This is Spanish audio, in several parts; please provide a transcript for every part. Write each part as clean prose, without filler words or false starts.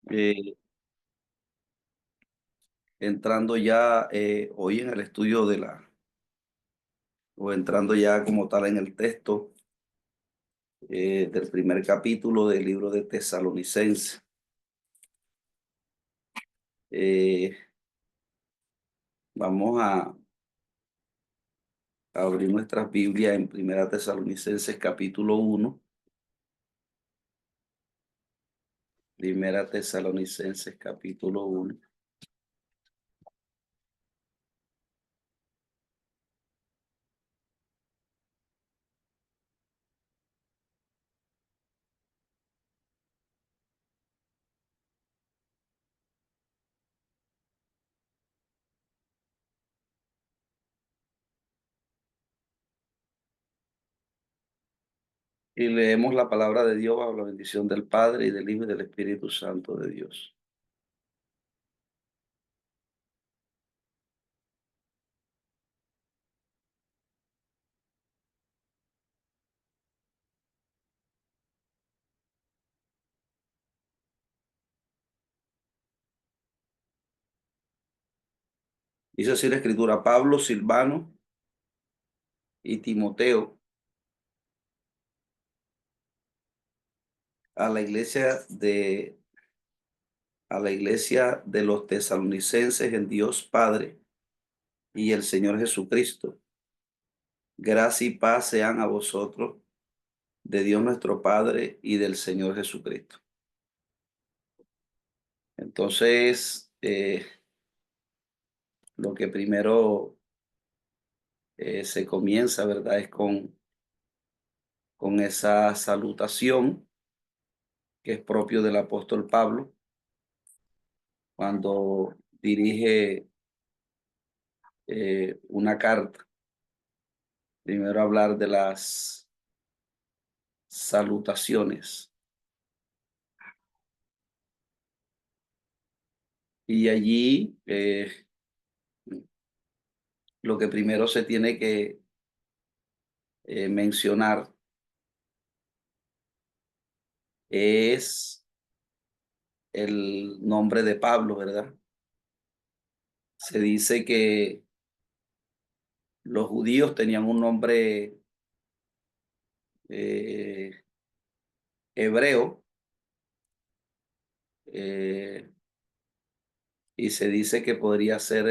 eh, entrando ya hoy en el estudio o entrando ya como tal en el texto del primer capítulo del libro de Tesalonicenses. Eh, Vamos a abrir nuestras Biblias en Primera Tesalonicenses capítulo 1. Primera Tesalonicenses capítulo 1. Y leemos la palabra de Dios bajo la bendición del Padre y del Hijo y del Espíritu Santo de Dios. Dice así la Escritura: Pablo, Silvano y Timoteo, a la iglesia de los tesalonicenses en Dios Padre y el Señor Jesucristo. Gracia y paz sean a vosotros, de Dios nuestro Padre y del Señor Jesucristo. Entonces, lo que primero se comienza, ¿verdad? Es con esa salutación que es propio del apóstol Pablo cuando dirige una carta. Primero hablar de las salutaciones. Y allí lo que primero se tiene que mencionar es el nombre de Pablo, ¿verdad? Se dice que los judíos tenían un nombre eh, hebreo, eh, y se dice que podría ser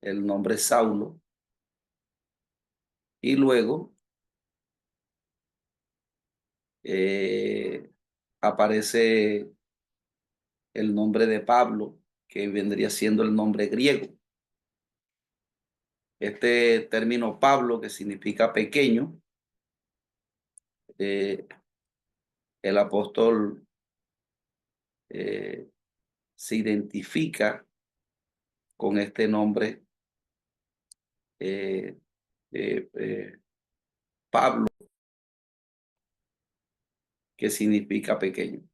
el nombre Saulo, y luego eh, aparece el nombre de Pablo, que vendría siendo el nombre griego. Este término Pablo, que significa pequeño, eh, el apóstol eh, se identifica con este nombre, eh, eh, eh, Pablo, que significa pequeño.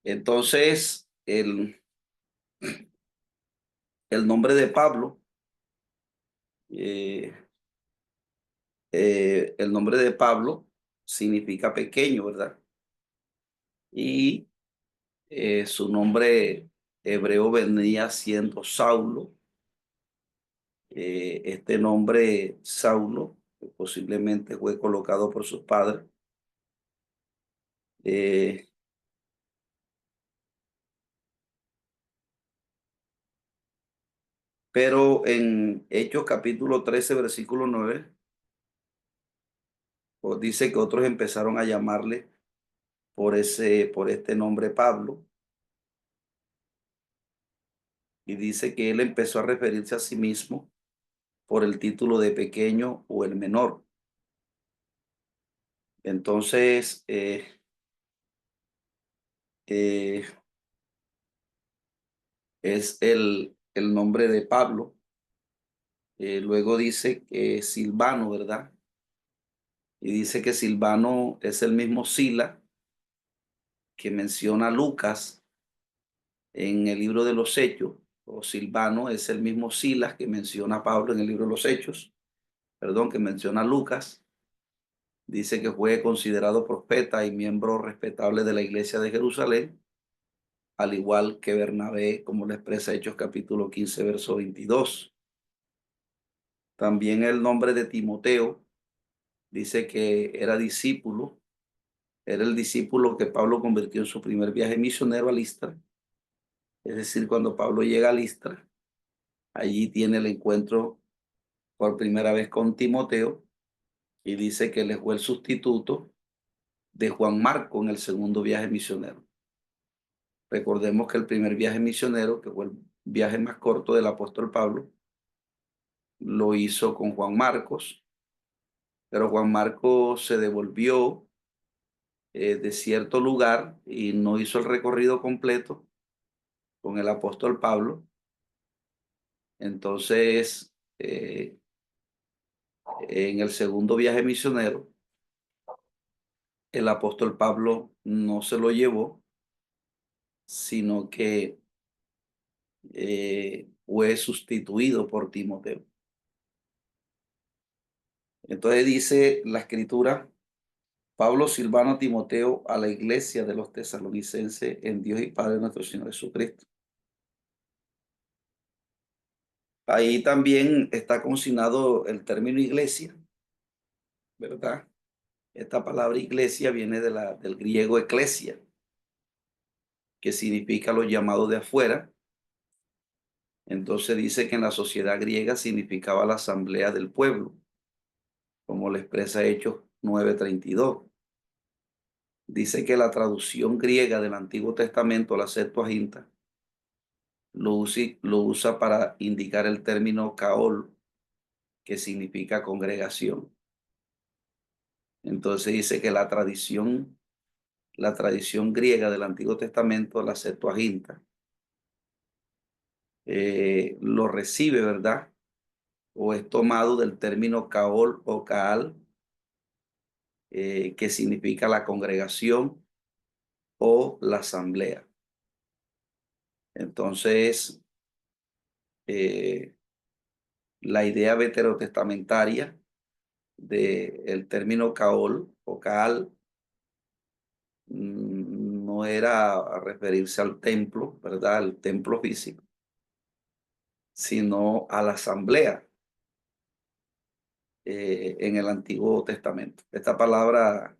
Entonces, el nombre de Pablo, eh, el nombre de Pablo significa pequeño, ¿verdad? Y su nombre hebreo venía siendo Saulo. Este nombre Saulo posiblemente fue colocado por sus padres. Eh, pero en Hechos capítulo 13 versículo 9, pues dice que otros empezaron a llamarle por este nombre Pablo, y dice que él empezó a referirse a sí mismo por el título de pequeño o el menor. Entonces, eh, es el nombre de Pablo. Luego dice que Silvano, ¿verdad? Y dice que Silvano es el mismo Sila que menciona Lucas en el libro de los Hechos, o Silvano es el mismo Silas que menciona Pablo en el libro de los Hechos, perdón, que menciona Lucas. Dice que fue considerado profeta y miembro respetable de la iglesia de Jerusalén, al igual que Bernabé, como lo expresa Hechos capítulo 15, verso 22. También el nombre de Timoteo dice que era el discípulo que Pablo convirtió en su primer viaje misionero a Listra. Es decir, cuando Pablo llega a Listra, allí tiene el encuentro por primera vez con Timoteo, y dice que él fue el sustituto de Juan Marco en el segundo viaje misionero. Recordemos que el primer viaje misionero, que fue el viaje más corto del apóstol Pablo, lo hizo con Juan Marcos, pero Juan Marcos se devolvió de cierto lugar y no hizo el recorrido completo con el apóstol Pablo. Entonces, en el segundo viaje misionero, el apóstol Pablo no se lo llevó, sino que fue sustituido por Timoteo. Entonces dice la escritura: Pablo, Silvano, Timoteo, a la iglesia de los tesalonicenses en Dios y Padre nuestro Señor Jesucristo. Ahí también está consignado el término iglesia, ¿verdad? Esta palabra iglesia viene del griego eclesia, que significa los llamados de afuera. Entonces dice que en la sociedad griega significaba la asamblea del pueblo, como lo expresa Hechos 9:32. Dice que la traducción griega del Antiguo Testamento, la Septuaginta, lo usa para indicar el término kaol, que significa congregación. Entonces dice que la tradición griega del Antiguo Testamento, la Septuaginta, lo recibe, ¿verdad? O es tomado del término kaol o kaal, que significa la congregación o la asamblea. Entonces, eh, la idea veterotestamentaria del término kaol o kaal no era a referirse al templo, ¿verdad? Al templo físico, sino a la asamblea en el Antiguo Testamento. Esta palabra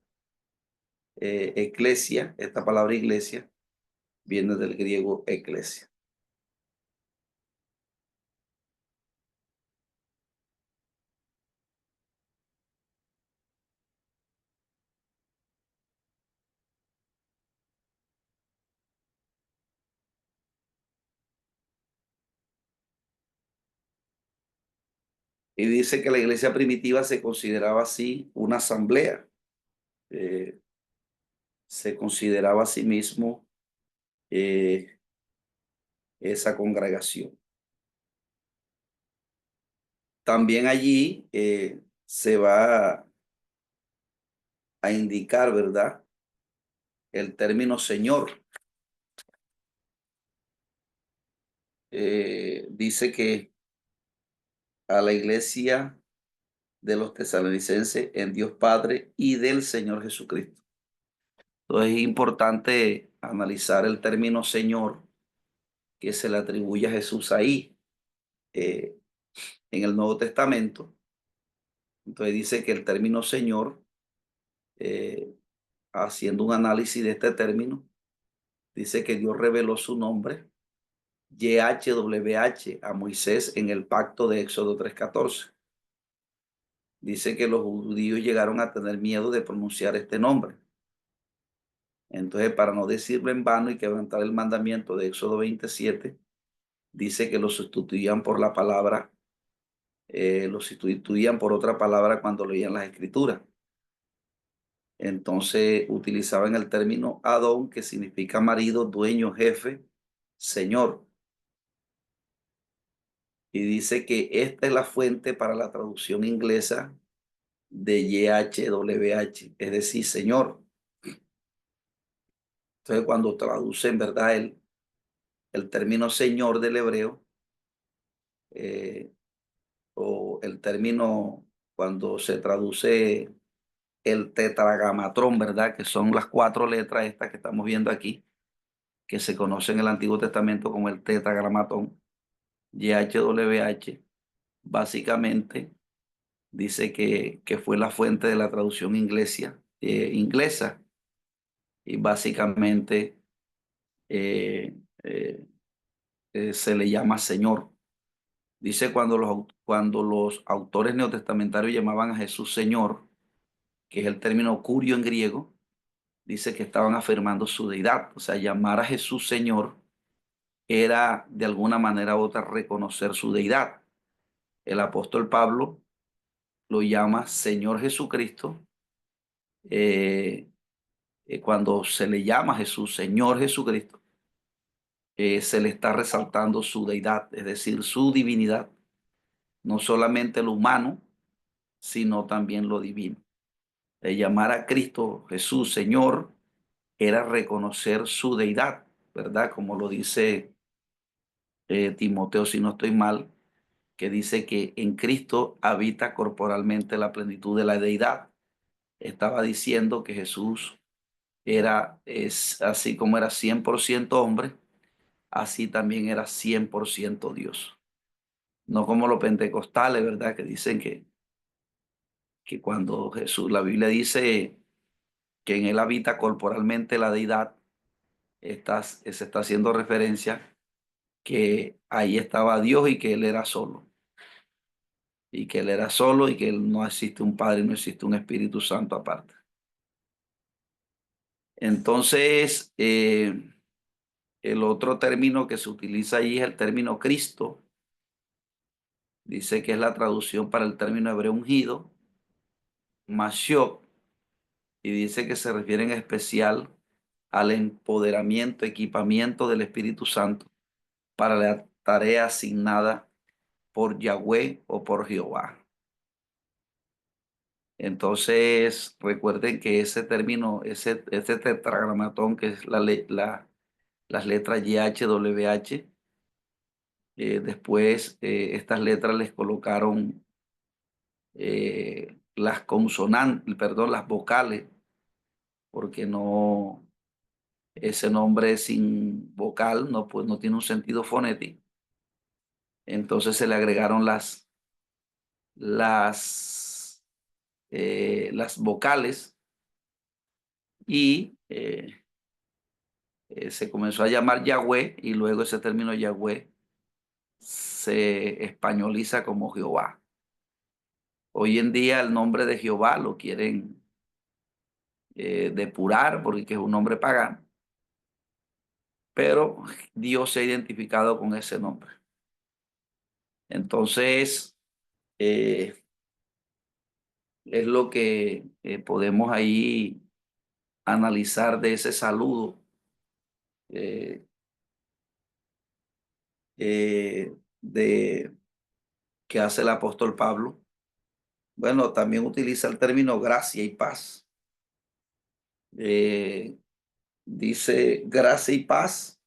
iglesia, viene del griego eclesia. Y dice que la iglesia primitiva se consideraba así una asamblea, eh, se consideraba a sí mismo eh, esa congregación. También allí se va a indicar, ¿verdad? El término Señor. Dice que a la iglesia de los tesalonicenses en Dios Padre y del Señor Jesucristo. Entonces es importante analizar el término Señor que se le atribuye a Jesús ahí, en el Nuevo Testamento, Entonces dice que el término Señor, eh, haciendo un análisis de este término, dice que Dios reveló su nombre, YHWH, a Moisés en el pacto de Éxodo 3:14. Dice que los judíos llegaron a tener miedo de pronunciar este nombre. Entonces, para no decirlo en vano y quebrantar el mandamiento de Éxodo 27, dice que lo sustituían por la palabra, lo sustituían por otra palabra cuando leían las escrituras. Entonces utilizaban el término Adón, que significa marido, dueño, jefe, señor. Y dice que esta es la fuente para la traducción inglesa de YHWH, es decir, señor. Entonces, cuando traducen, ¿verdad? El término señor del hebreo, eh, o el término cuando se traduce el tetragamatrón, ¿verdad? Que son las cuatro letras estas que estamos viendo aquí, que se conocen en el Antiguo Testamento como el tetragramatón, YHWH, básicamente dice que fue la fuente de la traducción inglesa, y básicamente eh, eh, se le llama Señor. Dice cuando los autores neotestamentarios llamaban a Jesús Señor, que es el término curio en griego, dice que estaban afirmando su deidad. O sea, llamar a Jesús Señor era de alguna manera u otra reconocer su deidad. El apóstol Pablo lo llama Señor Jesucristo. eh, Cuando se le llama a Jesús Señor Jesucristo, se le está resaltando su deidad, es decir, su divinidad, no solamente lo humano, sino también lo divino. Llamar a Cristo Jesús Señor era reconocer su deidad, ¿verdad? Como lo dice Timoteo, si no estoy mal, que dice que en Cristo habita corporalmente la plenitud de la deidad. Estaba diciendo que Jesús es así como era 100% hombre, así también era 100% Dios. No como los pentecostales, ¿verdad? Que dicen que cuando Jesús, la Biblia dice que en él habita corporalmente la deidad, se está haciendo referencia que ahí estaba Dios y que él era solo. Y que él era solo y que él no existe un Padre, no existe un Espíritu Santo aparte. Entonces, el otro término que se utiliza allí es el término Cristo. Dice que es la traducción para el término hebreo ungido, Mashiach, y dice que se refiere en especial al empoderamiento, equipamiento del Espíritu Santo para la tarea asignada por Yahweh o por Jehová. Entonces, recuerden que ese término, ese tetragramatón, que es las letras YHWH, después estas letras les colocaron las consonantes, perdón, las vocales, porque no, ese nombre sin vocal no, pues, no tiene un sentido fonético. Entonces se le agregaron las, las vocales y se comenzó a llamar Yahweh, y luego ese término Yahweh se españoliza como Jehová. Hoy en día el nombre de Jehová lo quieren depurar porque es un nombre pagano, pero Dios se ha identificado con ese nombre. Entonces, eh, es lo que podemos ahí analizar de ese saludo eh, de que hace el apóstol Pablo. Bueno, también utiliza el término gracia y paz. Eh, Dice, gracia y paz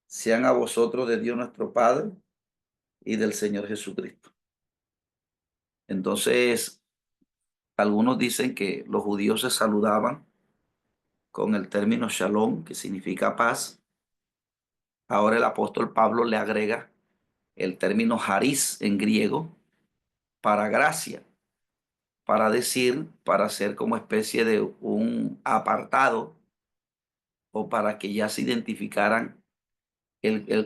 sean a vosotros de Dios nuestro Padre y del Señor Jesucristo. Entonces, algunos dicen que los judíos se saludaban con el término shalom, que significa paz. Ahora el apóstol Pablo le agrega el término haris en griego para gracia. para decir, para hacer como especie de un apartado o para que ya se identificaran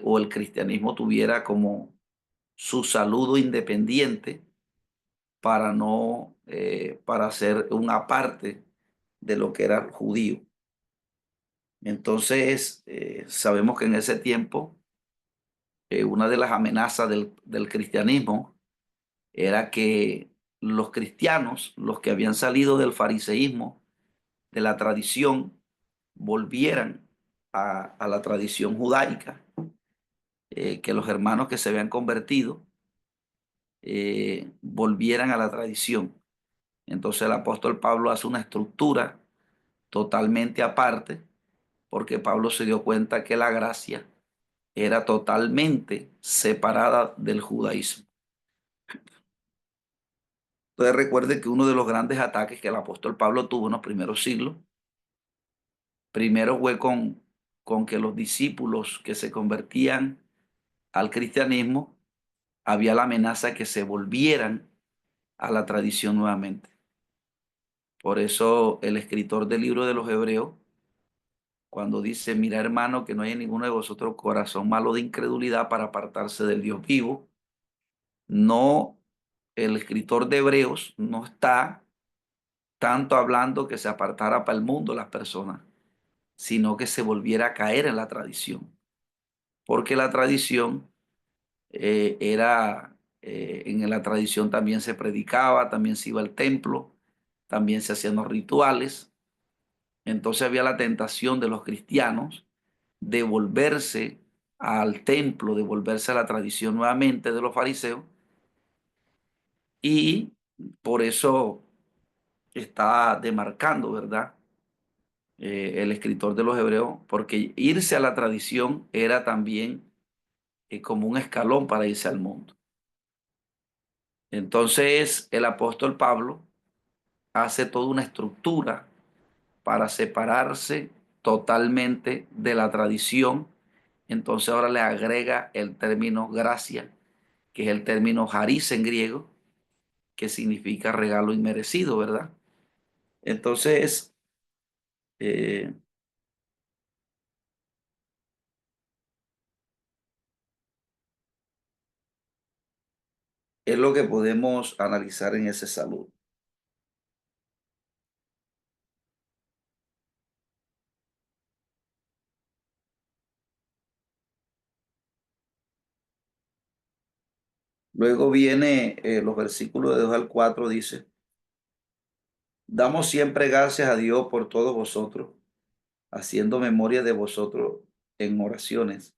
o el cristianismo tuviera como su saludo independiente para no, para ser un aparte de lo que era judío. Entonces, sabemos que en ese tiempo, una de las amenazas del cristianismo era que los cristianos, los que habían salido del fariseísmo, de la tradición, volvieran a la tradición judaica, que los hermanos que se habían convertido volvieran a la tradición. Entonces el apóstol Pablo hace una estructura totalmente aparte, porque Pablo se dio cuenta que la gracia era totalmente separada del judaísmo. Entonces recuerde que uno de los grandes ataques que el apóstol Pablo tuvo en los primeros siglos, primero fue con que los discípulos que se convertían al cristianismo, había la amenaza que se volvieran a la tradición nuevamente. Por eso el escritor del libro de los Hebreos, cuando dice, mira hermano, que no hay en ninguno de vosotros corazón malo de incredulidad para apartarse del Dios vivo, no, el escritor de Hebreos no está tanto hablando que se apartara para el mundo las personas, sino que se volviera a caer en la tradición, porque la tradición en la tradición también se predicaba, también se iba al templo, también se hacían los rituales. Entonces había la tentación de los cristianos de volverse al templo, de volverse a la tradición nuevamente de los fariseos, y por eso está demarcando, ¿verdad? El escritor de los Hebreos, porque irse a la tradición era también como un escalón para irse al mundo. Entonces el apóstol Pablo hace toda una estructura para separarse totalmente de la tradición. Entonces ahora le agrega el término gracia, que es el término charis en griego, que significa regalo inmerecido, ¿verdad? Entonces, eh, es lo que podemos analizar en ese saludo. Luego viene los versículos de 2 al 4, dice, damos siempre gracias a Dios por todos vosotros, haciendo memoria de vosotros en oraciones,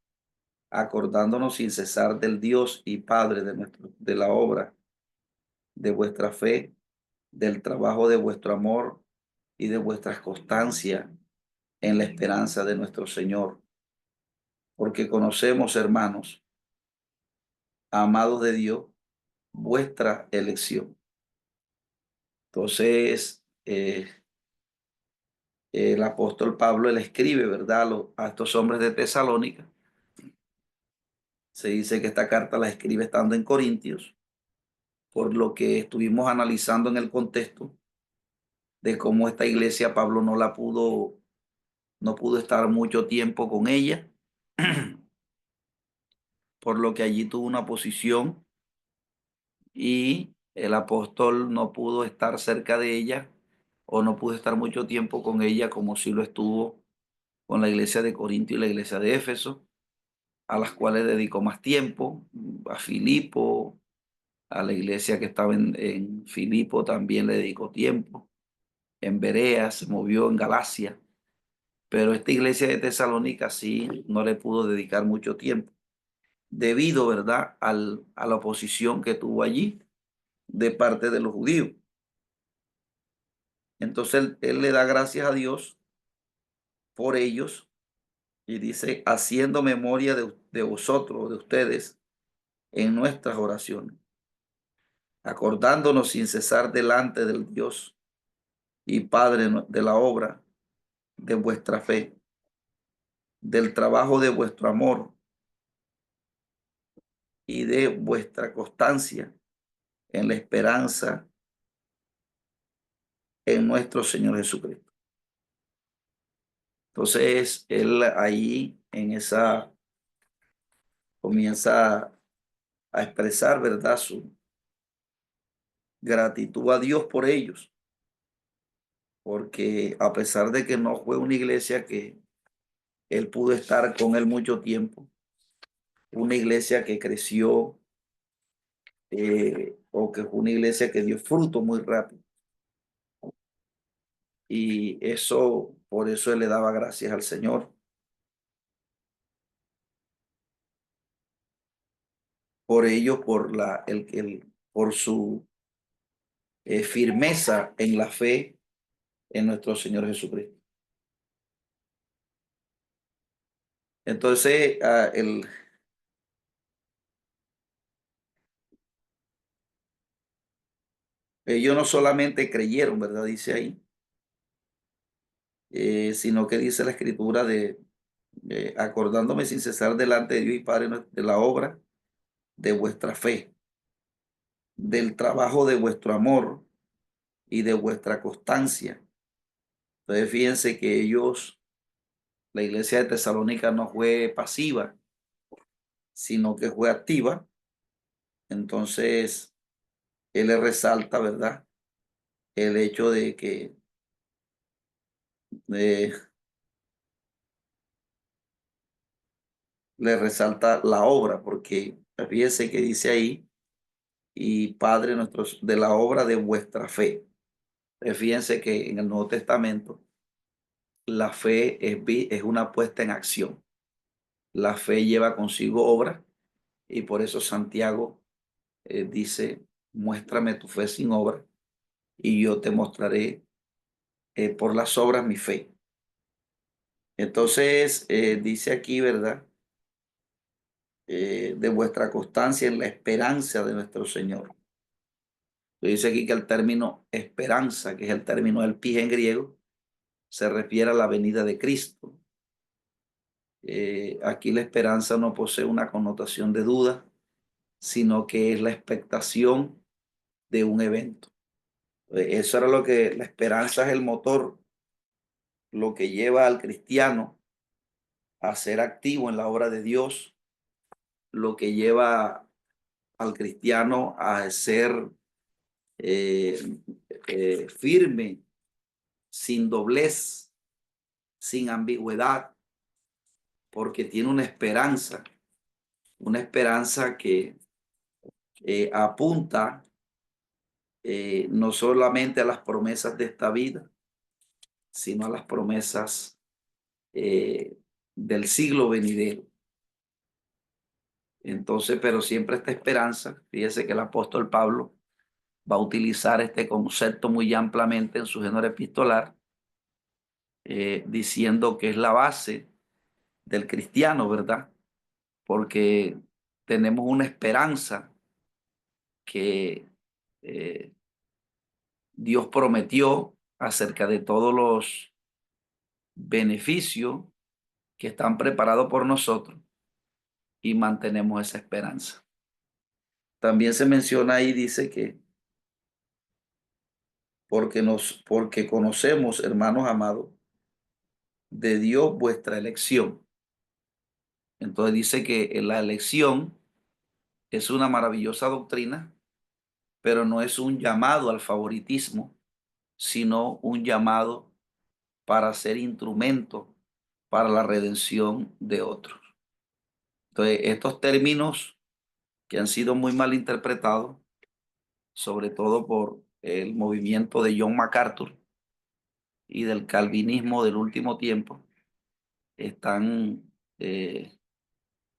acordándonos sin cesar del Dios y Padre de la obra, de vuestra fe, del trabajo de vuestro amor y de vuestra constancia en la esperanza de nuestro Señor. Porque conocemos, hermanos, amados de Dios, vuestra elección. Entonces, el apóstol Pablo, él escribe, ¿verdad? A estos hombres de Tesalónica. Se dice que esta carta la escribe estando en Corintios, por lo que estuvimos analizando en el contexto de cómo esta iglesia Pablo no pudo estar mucho tiempo con ella, por lo que allí tuvo una posición y el apóstol no pudo estar cerca de ella o no pudo estar mucho tiempo con ella como si lo estuvo con la iglesia de Corinto y la iglesia de Éfeso, a las cuales dedicó más tiempo, a Filipo, a la iglesia que estaba en Filipo también le dedicó tiempo, en Berea, se movió en Galacia, pero esta iglesia de Tesalónica sí no le pudo dedicar mucho tiempo, debido, ¿verdad?, a la oposición que tuvo allí de parte de los judíos. Entonces él le da gracias a Dios por ellos y dice, haciendo memoria de vosotros, de ustedes, en nuestras oraciones, acordándonos sin cesar delante del Dios y Padre de la obra de vuestra fe, del trabajo de vuestro amor y de vuestra constancia en la esperanza en nuestro Señor Jesucristo. Entonces, él ahí en esa comienza a expresar, ¿verdad? Su gratitud a Dios por ellos, porque a pesar de que no fue una iglesia que él pudo estar con él mucho tiempo, una iglesia que creció o que fue una iglesia que dio fruto muy rápido. Y eso, por eso él le daba gracias al Señor, por ello, por su firmeza en la fe en nuestro Señor Jesucristo. Entonces, ellos no solamente creyeron, ¿verdad? Dice ahí, sino que dice la escritura acordándome sin cesar delante de Dios y Padre de la obra de vuestra fe, del trabajo de vuestro amor y de vuestra constancia. Entonces, fíjense que la iglesia de Tesalónica no fue pasiva, sino que fue activa. Entonces, él le resalta, ¿verdad? El hecho de que eh, le resalta la obra, porque fíjense que dice ahí, y Padre nuestro, de la obra de vuestra fe. Fíjense que en el Nuevo Testamento la fe es una puesta en acción. La fe lleva consigo obra y por eso Santiago dice, muéstrame tu fe sin obra y yo te mostraré por las obras mi fe. Entonces dice aquí, ¿verdad? De vuestra constancia en la esperanza de nuestro Señor. Dice aquí que el término esperanza, que es el término del pi en griego, se refiere a la venida de Cristo. Aquí la esperanza no posee una connotación de duda, sino que es la expectación de un evento. Eso era lo que la esperanza es el motor, lo que lleva al cristiano a ser activo en la obra de Dios, lo que lleva al cristiano a ser eh, firme, sin doblez, sin ambigüedad, porque tiene una esperanza que apunta no solamente a las promesas de esta vida, sino a las promesas del siglo venidero. Entonces, pero siempre esta esperanza, fíjese que el apóstol Pablo va a utilizar este concepto muy ampliamente en su género epistolar, diciendo que es la base del cristiano, ¿verdad? Porque tenemos una esperanza que eh, Dios prometió acerca de todos los beneficios que están preparados por nosotros y mantenemos esa esperanza. También se menciona ahí, dice que porque conocemos, hermanos amados, de Dios vuestra elección. Entonces dice que la elección es una maravillosa doctrina, pero no es un llamado al favoritismo, sino un llamado para ser instrumento para la redención de otros. Entonces, estos términos que han sido muy mal interpretados, sobre todo por el movimiento de John MacArthur y del calvinismo del último tiempo, están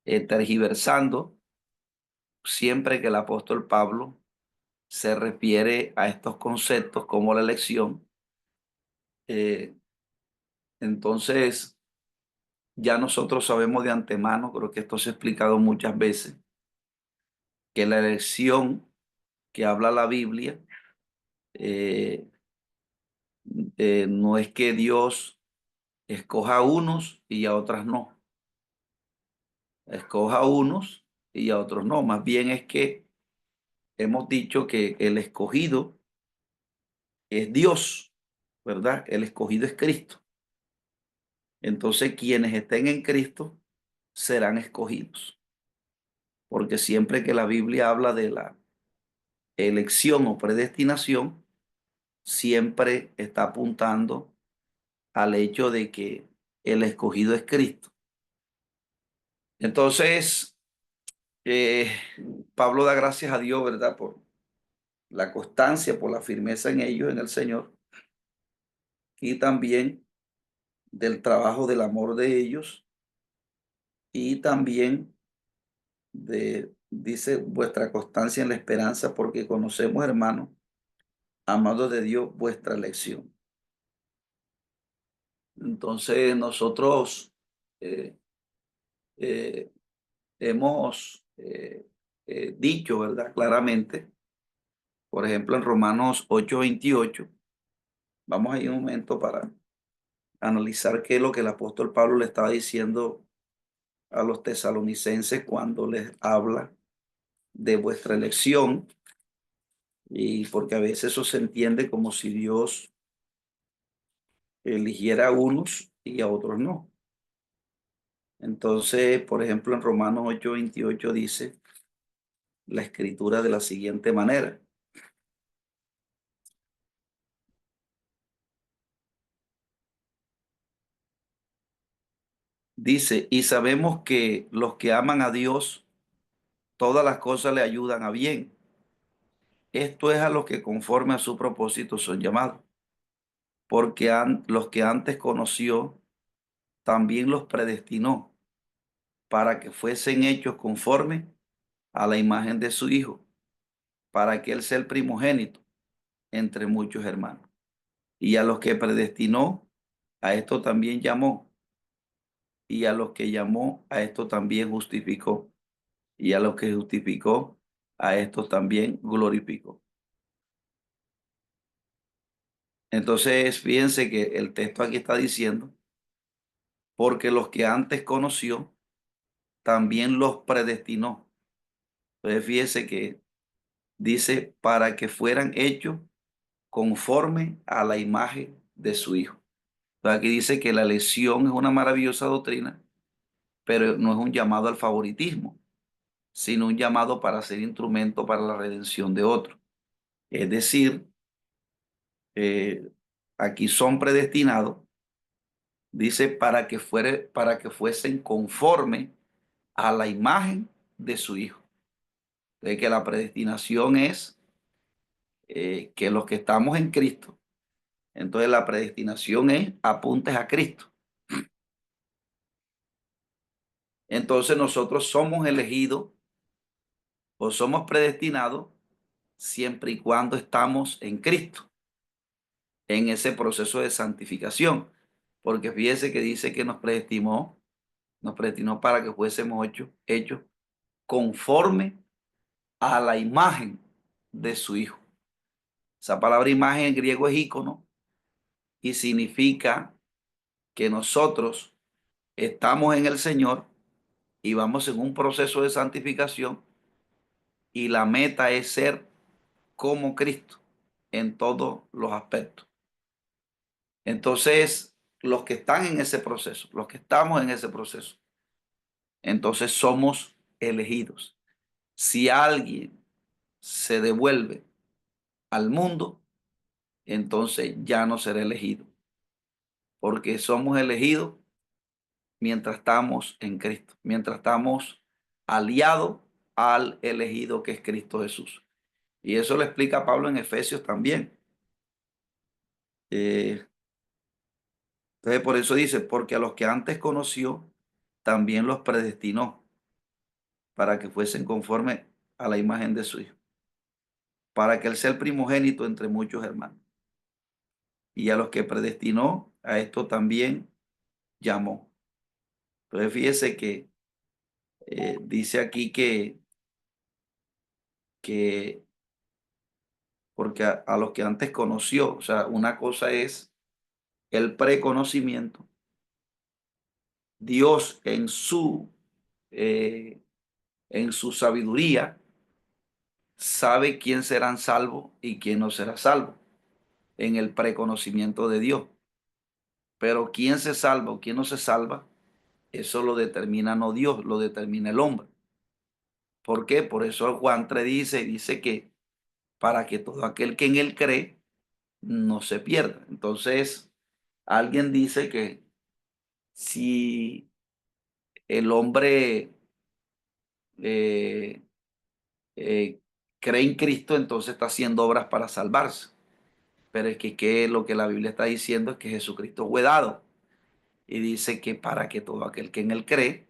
tergiversando siempre que el apóstol Pablo se refiere a estos conceptos como la elección. Eh, entonces, ya nosotros sabemos de antemano, creo que esto se ha explicado muchas veces, que la elección que habla la Biblia eh, no es que Dios escoja a unos y a otras no. Escoja a unos y a otros no. Más bien es que hemos dicho que el escogido es Dios. ¿verdad? El escogido es Cristo. Entonces, quienes estén en Cristo serán escogidos, porque siempre que la Biblia habla de la elección o predestinación, siempre está apuntando al hecho de que el escogido es Cristo. Entonces, eh, Pablo da gracias a Dios, ¿verdad? Por la constancia, por la firmeza en ellos, en el Señor, y también del trabajo del amor de ellos, y también dice, vuestra constancia en la esperanza, porque conocemos, hermanos, amados de Dios, vuestra elección. Entonces, nosotros eh, eh, hemos dicho, ¿verdad? Claramente, por ejemplo, en Romanos 8:28, vamos a ir un momento para analizar qué es lo que el apóstol Pablo le estaba diciendo a los tesalonicenses cuando les habla de vuestra elección, y porque a veces eso se entiende como si Dios eligiera a unos y a otros no. Entonces, por ejemplo, en Romanos 8:28 dice la escritura de la siguiente manera. Dice, y sabemos que los que aman a Dios, todas las cosas le ayudan a bien. Esto es a los que conforme a su propósito son llamados, porque los que antes conoció, también los predestinó para que fuesen hechos conforme a la imagen de su Hijo, para que Él sea el primogénito entre muchos hermanos. Y a los que predestinó, a esto también llamó, y a los que llamó, a esto también justificó, y a los que justificó, a esto también glorificó. Entonces, fíjense que el texto aquí está diciendo, porque los que antes conoció, también los predestinó. Entonces, fíjense que dice, para que fueran hechos conforme a la imagen de su Hijo. Entonces, aquí dice que la elección es una maravillosa doctrina, pero no es un llamado al favoritismo, sino un llamado para ser instrumento para la redención de otros. Es decir, eh, aquí son predestinados, dice, para que fuesen conforme a la imagen de su Hijo. De que la predestinación es que los que estamos en Cristo, entonces la predestinación es apuntes a Cristo. Entonces nosotros somos elegidos o somos predestinados siempre y cuando estamos en Cristo, en ese proceso de santificación. Porque fíjese que dice que nos predestinó para que fuésemos hechos conforme a la imagen de su Hijo. Esa palabra imagen en griego es ícono y significa que nosotros estamos en el Señor y vamos en un proceso de santificación y la meta es ser como Cristo en todos los aspectos. Entonces, los que están en ese proceso, los que estamos en ese proceso, entonces somos elegidos. Si alguien se devuelve al mundo, entonces ya no será elegido, porque somos elegidos mientras estamos en Cristo, mientras estamos aliados al elegido que es Cristo Jesús. Y eso lo explica Pablo en Efesios también. Eh, entonces, por eso dice, porque a los que antes conoció, también los predestinó para que fuesen conforme a la imagen de su Hijo, para que Él sea el primogénito entre muchos hermanos. Y a los que predestinó, a esto también llamó. Entonces, fíjese que dice aquí que porque a los que antes conoció, o sea, una cosa es el preconocimiento, Dios eh, en su sabiduría sabe quién serán salvos y quién no será salvo. en el preconocimiento de Dios. Pero quién se salva o quién no se salva, eso lo determina no Dios, lo determina el hombre. ¿Por qué? Por eso Juan 3 dice que para que todo aquel que en él cree no se pierda. Entonces, alguien dice que si el hombre eh, eh, cree en Cristo, entonces está haciendo obras para salvarse. Pero es que lo que la Biblia está diciendo es que Jesucristo fue dado. Y dice que para que todo aquel que en él cree,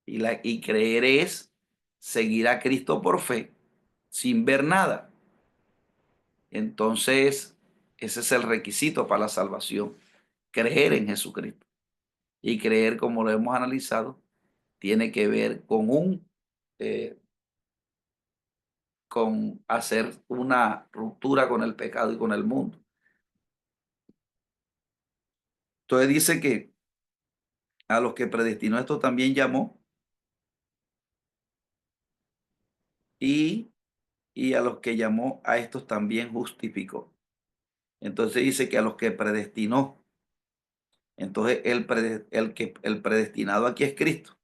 y creer es seguir a Cristo por fe, sin ver nada. Entonces, ese es el requisito para la salvación, creer en Jesucristo. Y creer, como lo hemos analizado, tiene que ver eh, con hacer una ruptura con el pecado y con el mundo. Entonces dice que a los que predestinó esto también llamó, y, y a los que llamó a estos también justificó. Entonces dice que a los que predestinó, entonces el predestinado aquí es Cristo.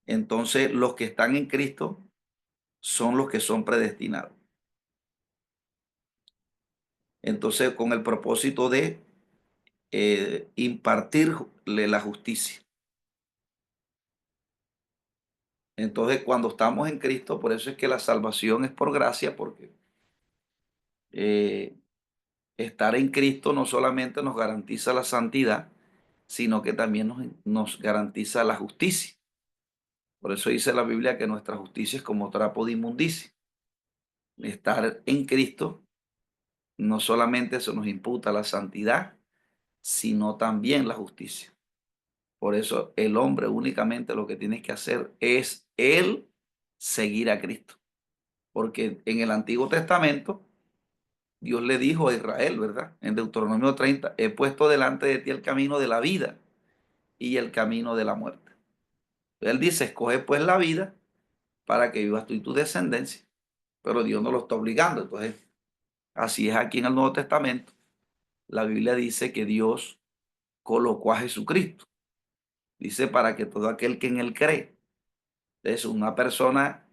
Entonces los que están en Cristo son los que son predestinados. Entonces con el propósito de impartirle la justicia. Entonces cuando estamos en Cristo, por eso es que la salvación es por gracia, porque eh, estar en Cristo no solamente nos garantiza la santidad, sino que también nos garantiza la justicia. Por eso dice la Biblia que nuestra justicia es como trapo de inmundicia. Estar en Cristo no solamente se nos imputa la santidad, sino también la justicia. Por eso el hombre únicamente lo que tiene que hacer es él seguir a Cristo. Porque en el Antiguo Testamento Dios le dijo a Israel, ¿verdad? En Deuteronomio 30, he puesto delante de ti el camino de la vida y el camino de la muerte. Él dice, escoge pues la vida para que vivas tú y tu descendencia. Pero Dios no lo está obligando. Entonces, así es aquí en el Nuevo Testamento. La Biblia dice que Dios colocó a Jesucristo. Dice para que todo aquel que en él cree. Entonces, una persona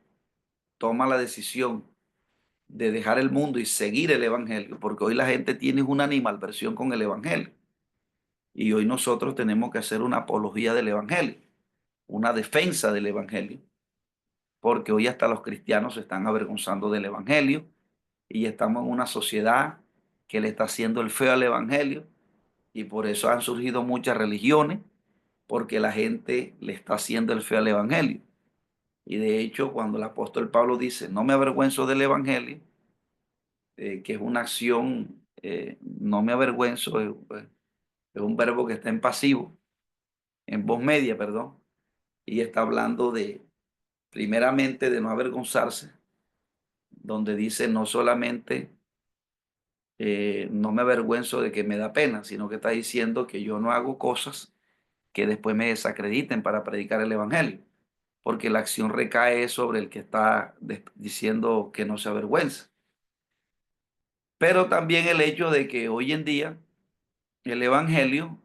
toma la decisión de dejar el mundo y seguir el Evangelio, porque hoy la gente tiene una animalversión con el Evangelio. Y hoy nosotros tenemos que hacer una apología del Evangelio, una defensa del Evangelio, porque hoy hasta los cristianos se están avergonzando del Evangelio y estamos en una sociedad que le está haciendo el feo al Evangelio, y por eso han surgido muchas religiones, porque la gente le está haciendo el feo al Evangelio. Y de hecho, cuando el apóstol Pablo dice, no me avergüenzo del Evangelio, que es una acción, no me avergüenzo, es un verbo que está en pasivo, en voz media, perdón, y está hablando de, primeramente, de no avergonzarse, donde dice no solamente no me avergüenzo de que me da pena, sino que está diciendo que yo no hago cosas que después me desacrediten para predicar el Evangelio, porque la acción recae sobre el que está diciendo que no se avergüenza. Pero también el hecho de que hoy en día el Evangelio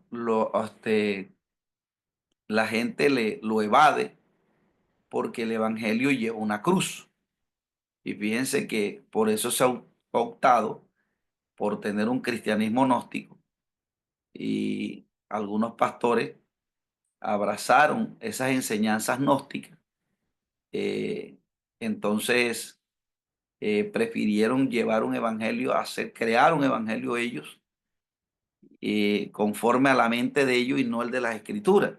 la gente lo evade, porque el Evangelio lleva una cruz. Y fíjense que por eso se ha optado por tener un cristianismo gnóstico, y algunos pastores abrazaron esas enseñanzas gnósticas. eh, entonces prefirieron llevar un evangelio, crear un evangelio ellos, conforme a la mente de ellos y no el de las escrituras.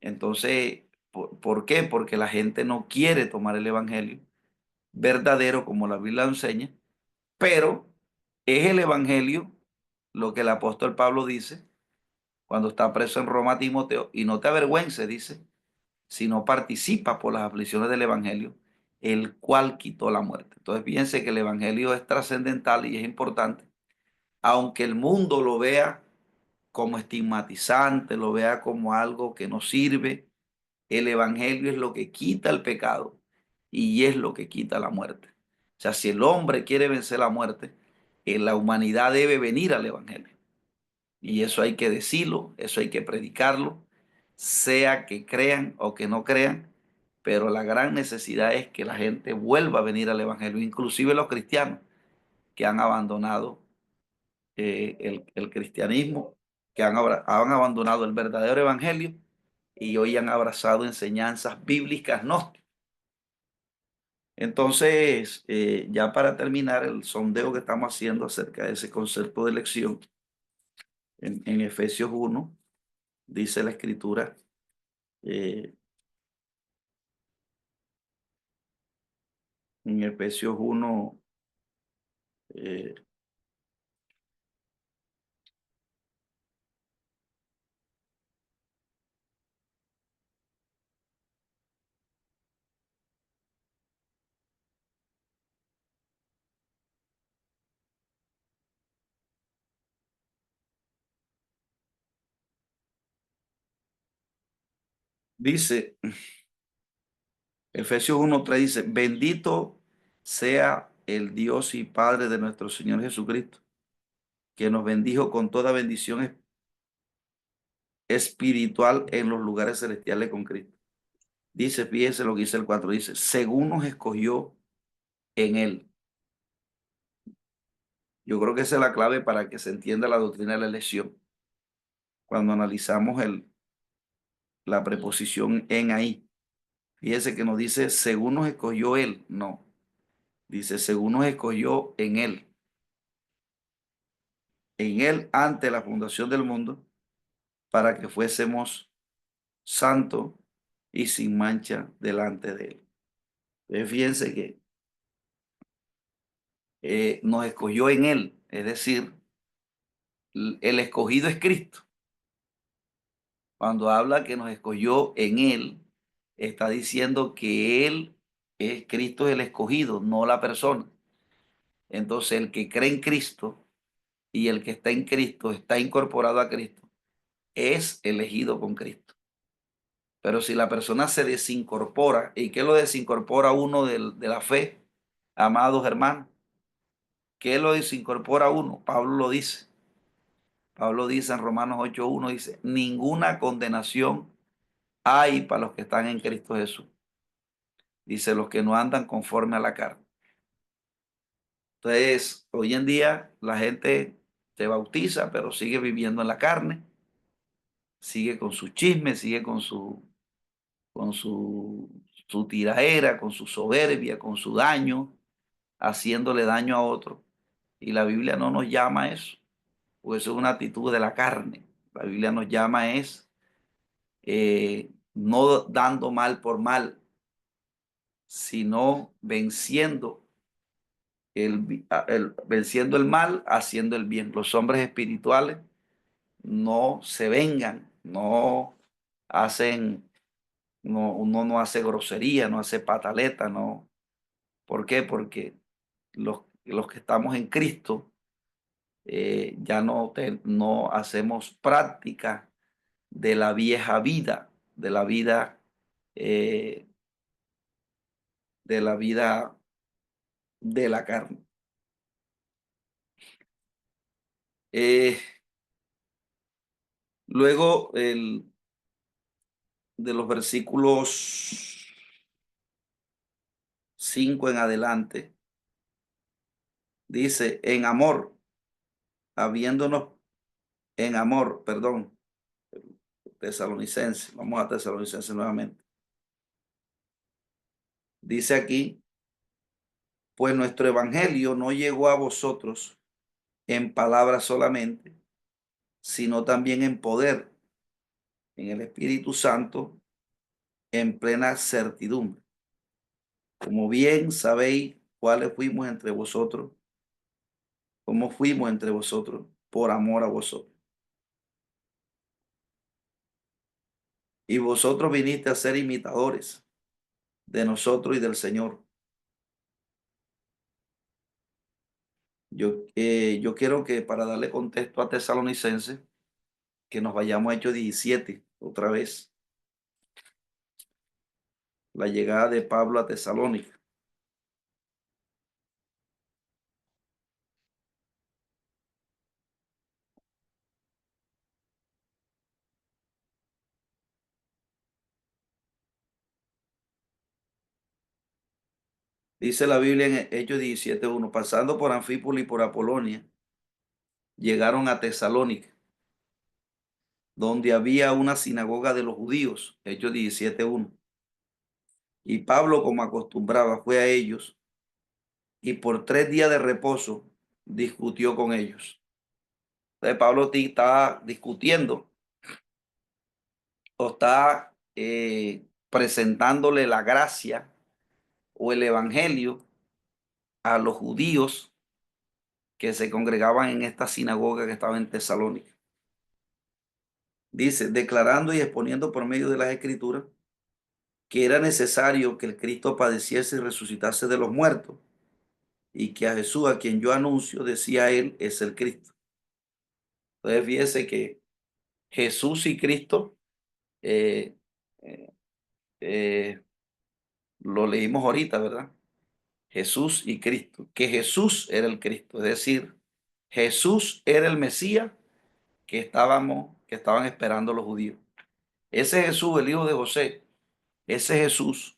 Entonces, ¿por qué? Porque la gente no quiere tomar el evangelio verdadero como la Biblia lo enseña, pero es el evangelio lo que el apóstol Pablo dice cuando está preso en Roma a Timoteo, y no te avergüences, dice, sino participa por las aflicciones del evangelio, el cual quitó la muerte. Entonces fíjense que el evangelio es trascendental y es importante, aunque el mundo lo vea como estigmatizante, lo vea como algo que no sirve. El evangelio es lo que quita el pecado y es lo que quita la muerte. O sea, si el hombre quiere vencer la muerte, la humanidad debe venir al Evangelio. Y eso hay que decirlo, eso hay que predicarlo, sea que crean o que no crean, pero la gran necesidad es que la gente vuelva a venir al Evangelio, inclusive los cristianos que han abandonado el cristianismo, que han abandonado el verdadero Evangelio y hoy han abrazado enseñanzas bíblicas gnósticas. Entonces, ya para terminar el sondeo que estamos haciendo acerca de ese concepto de elección, en Efesios 1, dice la Escritura, eh, en Efesios 1, eh, dice, Efesios 1:3 dice, bendito sea el Dios y Padre de nuestro Señor Jesucristo, que nos bendijo con toda bendición espiritual en los lugares celestiales con Cristo. Dice, fíjese lo que dice el 4, dice, según nos escogió en Él. Yo creo que esa es la clave para que se entienda la doctrina de la elección. Cuando analizamos la preposición en ahí, fíjese que nos dice, según nos escogió Él. No, dice, según nos escogió en Él. En Él ante la fundación del mundo, para que fuésemos santos y sin mancha delante de Él. Entonces, fíjense que nos escogió en Él, es decir, el escogido es Cristo. Cuando habla que nos escogió en Él, está diciendo que Él es Cristo, es el escogido, no la persona. Entonces, el que cree en Cristo y el que está en Cristo, está incorporado a Cristo, es elegido con Cristo. Pero si la persona se desincorpora, ¿y qué lo desincorpora uno de la fe, amados hermanos? ¿Qué lo desincorpora uno? Pablo lo dice. Pablo dice en Romanos 8:1, dice, ninguna condenación hay para los que están en Cristo Jesús. Dice, los que no andan conforme a la carne. Entonces, hoy en día la gente se bautiza, pero sigue viviendo en la carne, sigue con su chisme, sigue con su tiraera, con su soberbia, con su daño, haciéndole daño a otro. Y la Biblia no nos llama a eso, porque eso es una actitud de la carne. La Biblia nos llama a es no dando mal por mal, sino venciendo el mal, haciendo el bien. Los hombres espirituales no se vengan, no hacen, no, uno no hace grosería, no hace pataleta, no. ¿Por qué? Porque los que estamos en Cristo ya no hacemos práctica de la vieja vida, eh, de la vida de la carne. Eh, luego de los versículos 5 en adelante, dice, en amor, habiéndonos en amor, perdón, Tesalonicense, vamos a Tesalonicense nuevamente. Dice aquí, pues nuestro evangelio no llegó a vosotros en palabras solamente, sino también en poder, en el Espíritu Santo, en plena certidumbre. Como bien sabéis cuáles fuimos entre vosotros, cómo fuimos entre vosotros por amor a vosotros. Y vosotros viniste a ser imitadores de nosotros y del Señor. Yo quiero que para darle contexto a Tesalonicenses, que nos vayamos a Hechos 17 otra vez, la llegada de Pablo a Tesalónica. Dice la Biblia en Hechos 17:1, pasando por Anfípolis y por Apolonia, llegaron a Tesalónica, donde había una sinagoga de los judíos. Hechos 17:1. Y Pablo, como acostumbraba, fue a ellos y por 3 días de reposo discutió con ellos. Entonces Pablo estaba discutiendo o está presentándole la gracia o el evangelio a los judíos que se congregaban en esta sinagoga que estaba en Tesalónica. Dice, declarando y exponiendo por medio de las escrituras que era necesario que el Cristo padeciese y resucitase de los muertos, y que a Jesús, a quien yo anuncio, decía él, es el Cristo. Entonces fíjese que Jesús y Cristo, eh, eh, eh, lo leímos ahorita, ¿verdad? Jesús y Cristo, que Jesús era el Cristo, es decir, Jesús era el Mesías que estaban esperando los judíos. Ese Jesús, el hijo de José, ese Jesús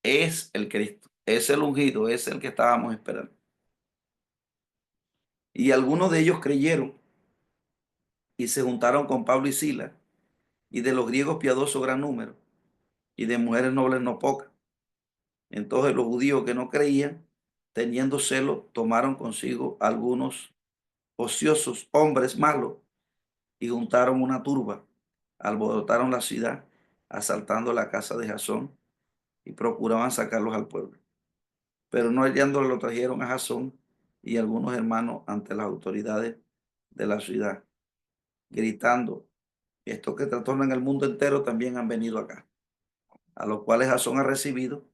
es el Cristo, es el ungido, es el que estábamos esperando. Y algunos de ellos creyeron y se juntaron con Pablo y Silas, y de los griegos piadoso gran número, y de mujeres nobles no pocas. Entonces los judíos que no creían, teniendo celo, tomaron consigo algunos ociosos hombres malos y juntaron una turba, alborotaron la ciudad, asaltando la casa de Jasón y procuraban sacarlos al pueblo. Pero no hallándolo, lo trajeron a Jasón y algunos hermanos ante las autoridades de la ciudad, gritando, estos que trastornan el mundo entero también han venido acá, a los cuales Jasón ha recibido,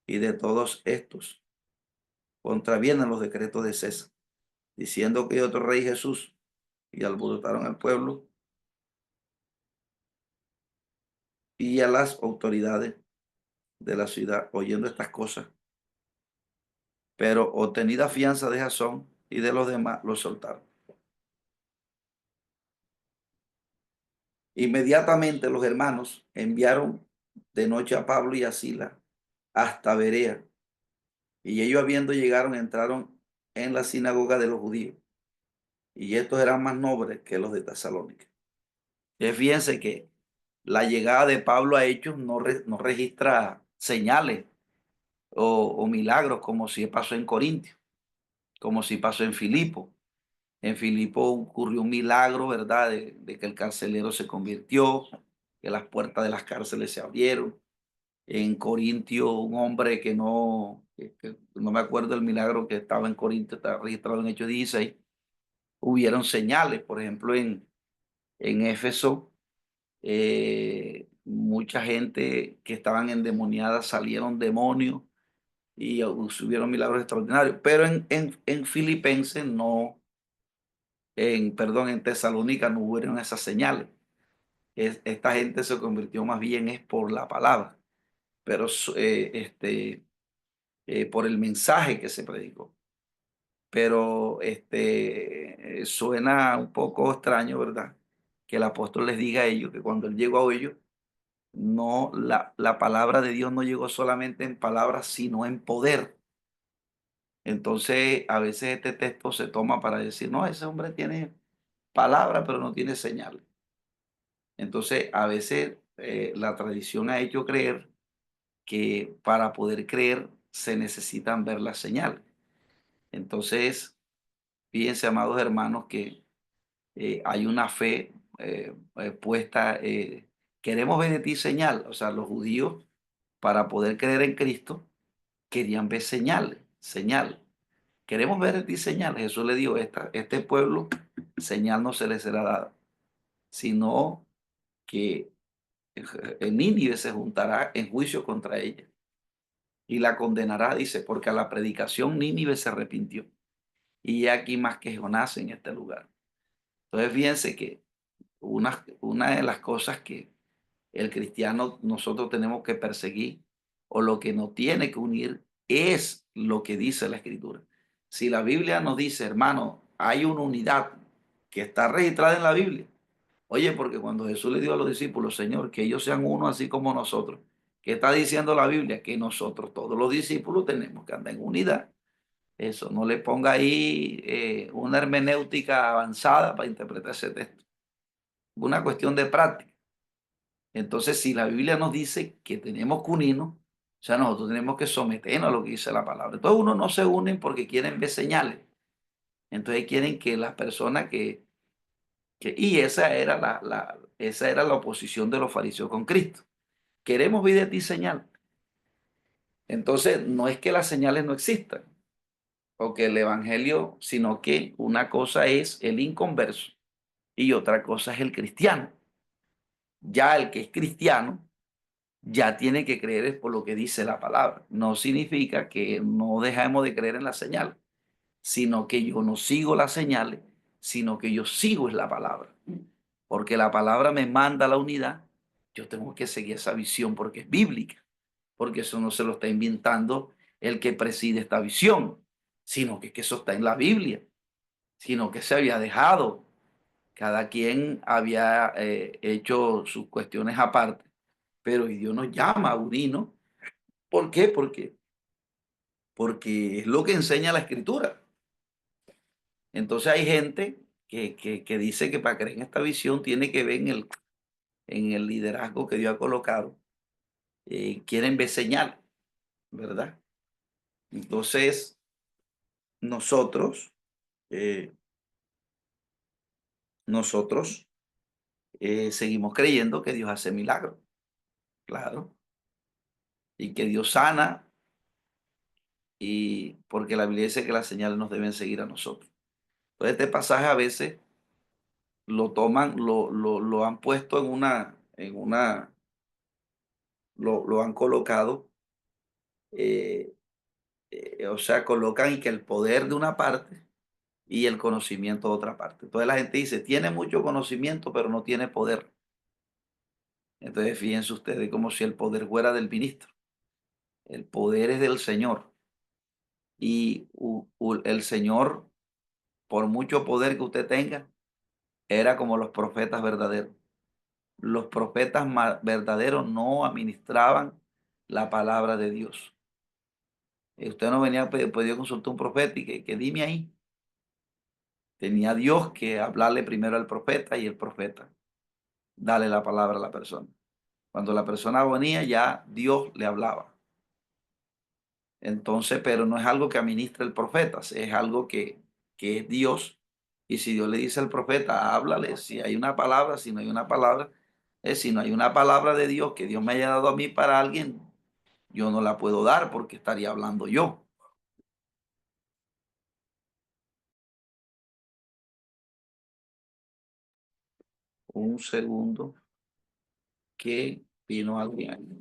y de todos estos contravienen los decretos de César, diciendo que hay otro rey Jesús, y alborotaron al pueblo y a las autoridades de la ciudad, oyendo estas cosas. Pero obtenida fianza de Jasón y de los demás, los soltaron. Inmediatamente los hermanos enviaron de noche a Pablo y a Sila hasta Berea, y ellos habiendo llegado entraron en la sinagoga de los judíos, y estos eran más nobles que los de Tesalónica. Fíjense que la llegada de Pablo a Hechos no registra señales o milagros como si pasó en Corintio, como si pasó en Filipo. En Filipo ocurrió un milagro, ¿verdad? De que el carcelero se convirtió, que las puertas de las cárceles se abrieron. En Corintio, un hombre que no me acuerdo el milagro que estaba en Corintio, está registrado en Hechos 16, hubieron señales. Por ejemplo, en Éfeso, mucha gente que estaban endemoniada salieron demonios y hubieron milagros extraordinarios. Pero en Filipenses no, perdón, en Tesalónica no hubieron esas señales. Esta gente se convirtió más bien es por la palabra, pero por el mensaje que se predicó. Pero suena un poco extraño, ¿verdad? Que el apóstol les diga a ellos que cuando él llegó a ellos, no, la palabra de Dios no llegó solamente en palabras, sino en poder. Entonces, a veces este texto se toma para decir, no, ese hombre tiene palabra, pero no tiene señal. Entonces, a veces la tradición ha hecho creer que para poder creer se necesitan ver las señales. Entonces, fíjense, amados hermanos, que hay una fe puesta, queremos ver de ti señal. O sea, los judíos, para poder creer en Cristo, querían ver señales, señal. Queremos ver de ti señal. Jesús le dijo, este pueblo, señal no se les será dada, sino que en Nínive se juntará en juicio contra ella y la condenará, dice, porque a la predicación Nínive se arrepintió. Y aquí más que Jonás en este lugar. Entonces, fíjense que una de las cosas que el cristiano nosotros tenemos que perseguir o lo que nos tiene que unir es lo que dice la Escritura. Si la Biblia nos dice, hermano, hay una unidad que está registrada en la Biblia. Oye, porque cuando Jesús le dijo a los discípulos, Señor, que ellos sean uno así como nosotros, ¿Qué está diciendo la Biblia? Que nosotros, todos los discípulos, tenemos que andar en unidad. Eso, no le ponga ahí una hermenéutica avanzada para interpretar ese texto. Una cuestión de práctica. Entonces, si la Biblia nos dice que tenemos que unirnos, o sea, nosotros tenemos que someternos a lo que dice la palabra. Entonces, unos no se unen porque quieren ver señales. Entonces, quieren que las personas y esa era la oposición de los fariseos con Cristo. Queremos ver de ti señal. Entonces, no es que las señales no existan o que el evangelio, sino que una cosa es el inconverso y otra cosa es el cristiano. Ya el que es cristiano ya tiene que creer es por lo que dice la palabra. No significa que no dejemos de creer en las señales, sino que yo no sigo las señales, sino que yo sigo es la palabra. Porque la palabra me manda a la unidad, yo tengo que seguir esa visión porque es bíblica, porque eso no se lo está inventando el que preside esta visión, sino que eso está en la Biblia, sino que se había dejado. Cada quien había hecho sus cuestiones aparte, pero Dios nos llama a unirnos. ¿Por qué? Porque es lo que enseña la Escritura. Entonces hay gente que dice que para creer en esta visión tiene que ver en el liderazgo que Dios ha colocado. Quieren ver señal, ¿verdad? Entonces nosotros, eh, nosotros seguimos creyendo que Dios hace milagros, claro, y que Dios sana, y porque la Biblia dice que las señales nos deben seguir a nosotros. Entonces este pasaje a veces lo toman, lo han puesto lo han colocado, eh, o sea, colocan y que el poder de una parte y el conocimiento de otra parte. Entonces la gente dice, tiene mucho conocimiento, pero no tiene poder. Entonces fíjense ustedes como si el poder fuera del ministro. El poder es del Señor. Y el Señor, por mucho poder que usted tenga, era como los profetas verdaderos. Los profetas verdaderos no administraban la palabra de Dios. Usted no venía a pedir consultar a un profeta y que dime ahí. Tenía Dios que hablarle primero al profeta y el profeta darle la palabra a la persona. Cuando la persona venía, ya Dios le hablaba. Entonces, pero no es algo que administra el profeta, es algo que es Dios. Y si Dios le dice al profeta, háblale, si hay una palabra, si no hay una palabra, si no hay una palabra de Dios que Dios me haya dado a mí para alguien, yo no la puedo dar porque estaría hablando yo. Un segundo que vino alguien ahí.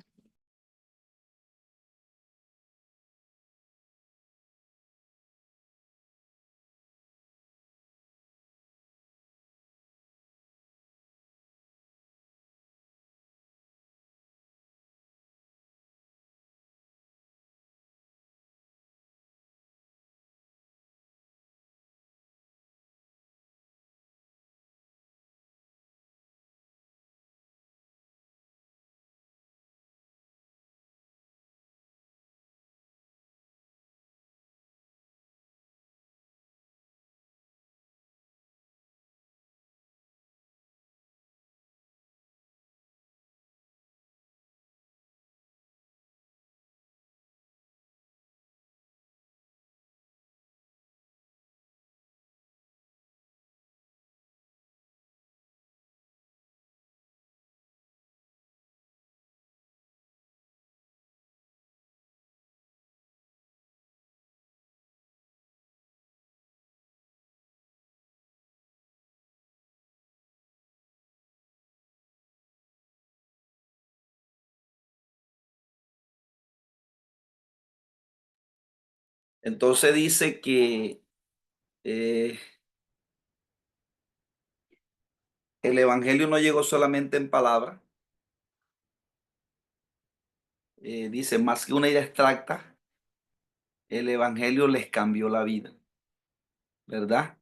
Entonces dice que eh, el evangelio no llegó solamente en palabras, dice más que una idea abstracta, el evangelio les cambió la vida, ¿verdad?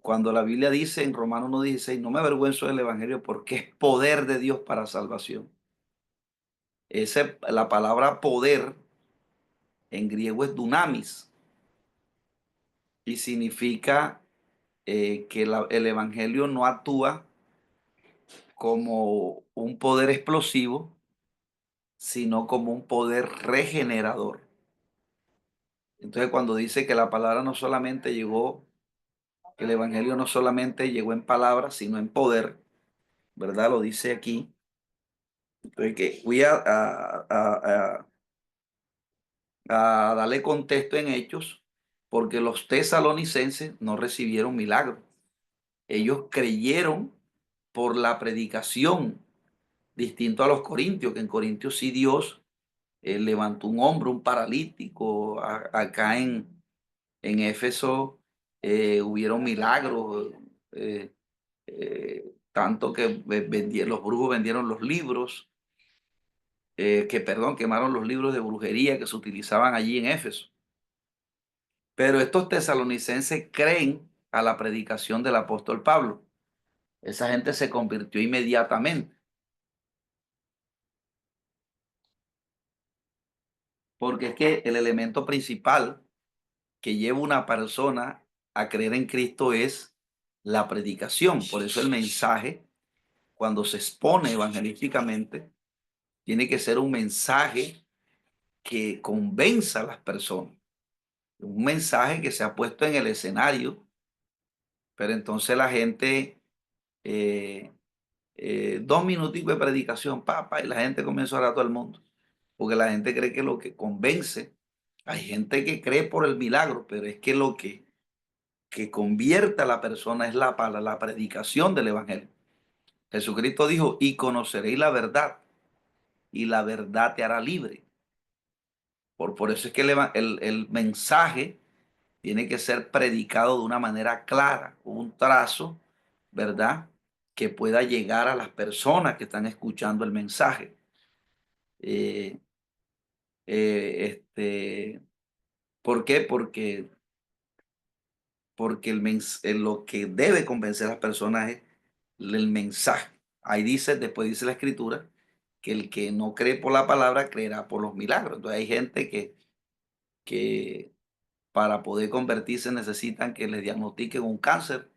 Cuando la Biblia dice en Romanos 1:16, no me avergüenzo del evangelio porque es poder de Dios para salvación. La palabra poder en griego es dunamis y significa que el evangelio no actúa como un poder explosivo, sino como un poder regenerador. Entonces, cuando dice que la palabra no solamente llegó, que el evangelio no solamente llegó en palabras, sino en poder, ¿verdad? Lo dice aquí. Entonces, que voy a darle contexto en Hechos, porque los tesalonicenses no recibieron milagros. Ellos creyeron por la predicación, distinto a los corintios, que en Corintios sí Dios levantó un hombre, un paralítico. Acá en Éfeso hubieron milagros, tanto que los brujos vendieron los libros, perdón, quemaron los libros de brujería que se utilizaban allí en Éfeso. Pero estos tesalonicenses creen a la predicación del apóstol Pablo. Esa gente se convirtió inmediatamente, porque es que el elemento principal que lleva una persona a creer en Cristo es la predicación. Por eso el mensaje, cuando se expone evangelísticamente, tiene que ser un mensaje que convenza a las personas. Un mensaje que se ha puesto en el escenario, pero entonces la gente, eh, 2 minuticos de predicación, y la gente comienza a orar a todo el mundo, porque la gente cree que lo que convence, hay gente que cree por el milagro, pero es que lo que convierte a la persona es la predicación del evangelio. Jesucristo dijo, y conoceréis la verdad, y la verdad te hará libre. Por eso es que el mensaje tiene que ser predicado de una manera clara, con un trazo, ¿verdad? Que pueda llegar a las personas que están escuchando el mensaje. Eh, este, ¿Por qué? Porque lo que debe convencer a las personas es el mensaje. Ahí dice, después dice la escritura, que el que no cree por la palabra creerá por los milagros. Entonces hay gente que para poder convertirse necesitan que les diagnostiquen un cáncer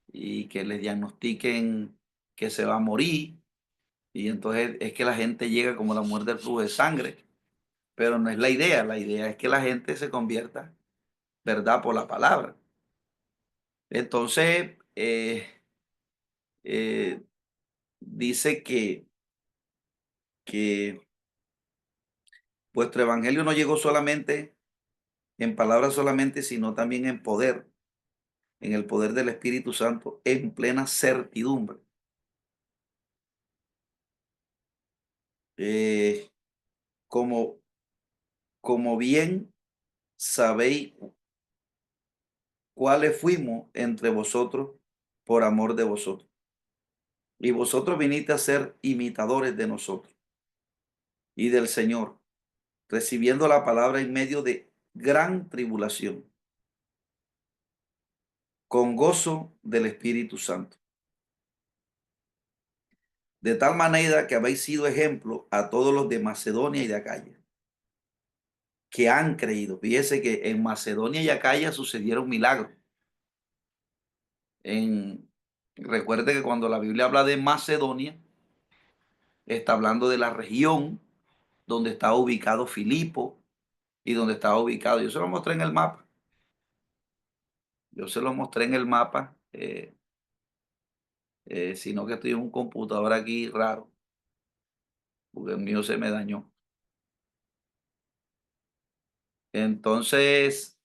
y que les diagnostiquen que se va a morir. Y entonces es que la gente llega como la muerte del flujo de sangre, pero no es la idea es que la gente se convierta, ¿verdad? Por la palabra. Entonces, eh, dice que vuestro evangelio no llegó solamente en palabras solamente, sino también en poder, en el poder del Espíritu Santo, en plena certidumbre. Eh, como, como bien sabéis cuáles fuimos entre vosotros por amor de vosotros. Y vosotros viniste a ser imitadores de nosotros y del Señor, recibiendo la palabra en medio de gran tribulación, con gozo del Espíritu Santo. De tal manera que habéis sido ejemplo a todos los de Macedonia y de Acaya, que han creído. Fíjese que en Macedonia y Acaya sucedieron milagros. Recuerde que cuando la Biblia habla de Macedonia, está hablando de la región donde estaba ubicado Filipo y donde estaba ubicado. Yo se lo mostré en el mapa. Yo se lo mostré en el mapa, sino que estoy en un computador aquí raro, porque el mío se me dañó. Entonces,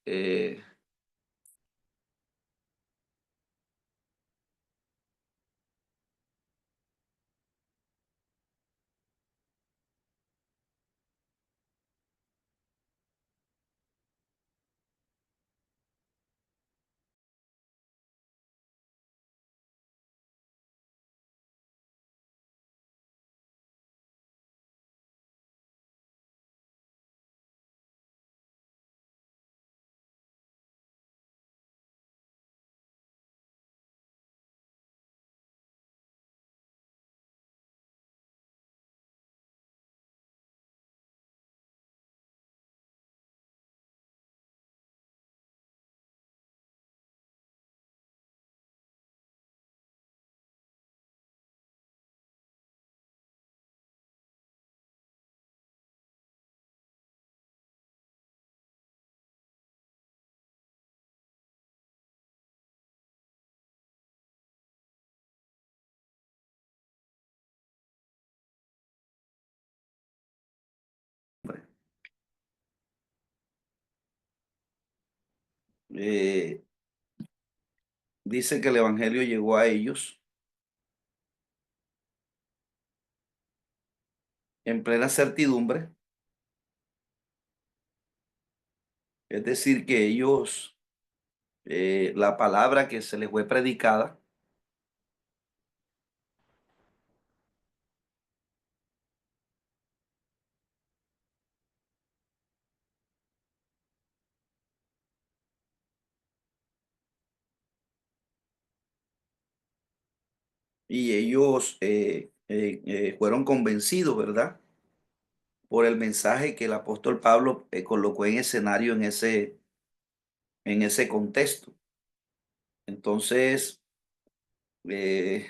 eh, dice que el Evangelio llegó a ellos en plena certidumbre, es decir, que ellos, la palabra que se les fue predicada, y ellos fueron convencidos, ¿verdad? Por el mensaje que el apóstol Pablo colocó en escenario en ese contexto. Entonces, eh,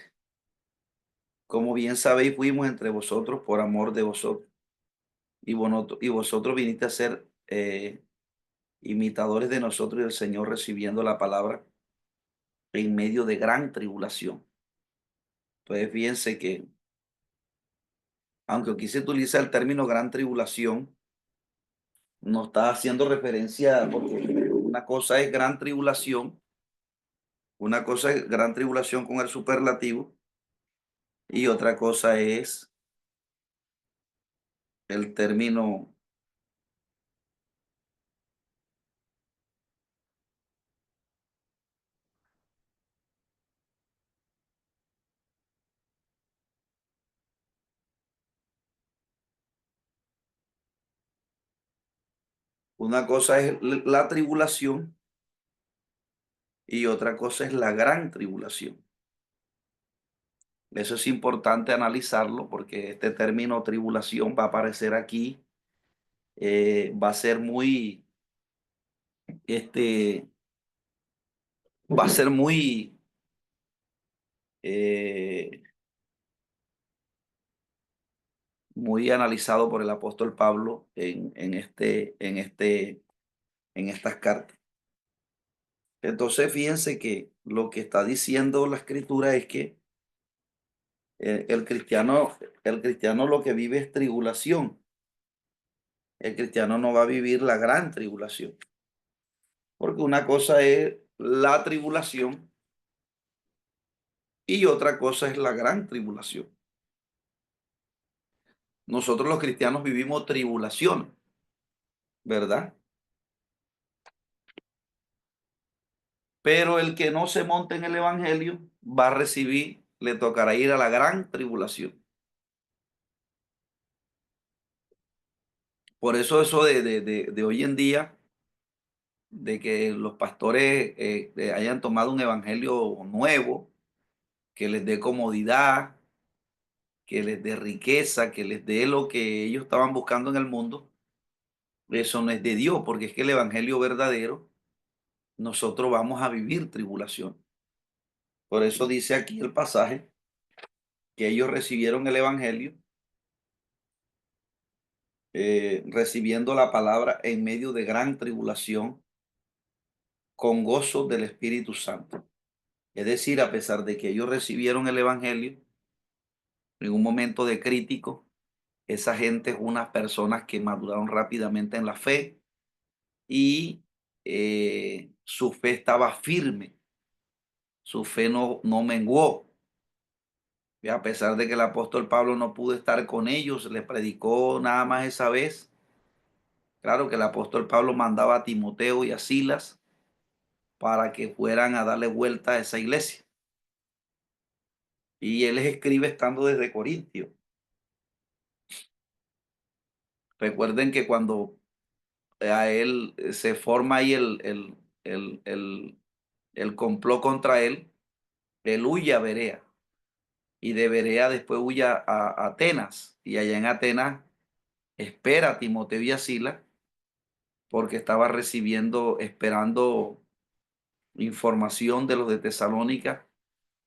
como bien sabéis, fuimos entre vosotros por amor de vosotros, y vosotros viniste a ser imitadores de nosotros y del Señor, recibiendo la palabra en medio de gran tribulación. Entonces, fíjense que, aunque aquí se utiliza el término gran tribulación, no está haciendo referencia, porque una cosa es gran tribulación, una cosa es gran tribulación con el superlativo, y otra cosa es el término, una cosa es la tribulación y otra cosa es la gran tribulación. Eso es importante analizarlo porque este término tribulación va a aparecer aquí, va a ser muy, este, va a ser muy, eh, muy analizado por el apóstol Pablo en estas cartas. Entonces, fíjense que lo que está diciendo la escritura es que el cristiano lo que vive es tribulación. El cristiano no va a vivir la gran tribulación, porque una cosa es la tribulación y otra cosa es la gran tribulación. Nosotros los cristianos vivimos tribulación, ¿verdad? Pero el que no se monte en el evangelio va a recibir, le tocará ir a la gran tribulación. Por eso de hoy en día, de que los pastores hayan tomado un evangelio nuevo, que les dé comodidad, que les dé riqueza, que les dé lo que ellos estaban buscando en el mundo, eso no es de Dios, porque es que el evangelio verdadero, nosotros vamos a vivir tribulación. Por eso dice aquí el pasaje que ellos recibieron el evangelio, recibiendo la palabra en medio de gran tribulación, con gozo del Espíritu Santo. Es decir, a pesar de que ellos recibieron el evangelio en un momento de crítico, esa gente es unas personas que maduraron rápidamente en la fe y su fe estaba firme, su fe no menguó. Y a pesar de que el apóstol Pablo no pudo estar con ellos, les predicó nada más esa vez. Claro que el apóstol Pablo mandaba a Timoteo y a Silas para que fueran a darle vuelta a esa iglesia. Y él les escribe estando desde Corintio. Recuerden que cuando a él se forma ahí el complot contra él huye a Berea. Y de Berea después huye a Atenas. Y allá en Atenas espera a Timoteo y a Silas porque estaba recibiendo, esperando información de los de Tesalónica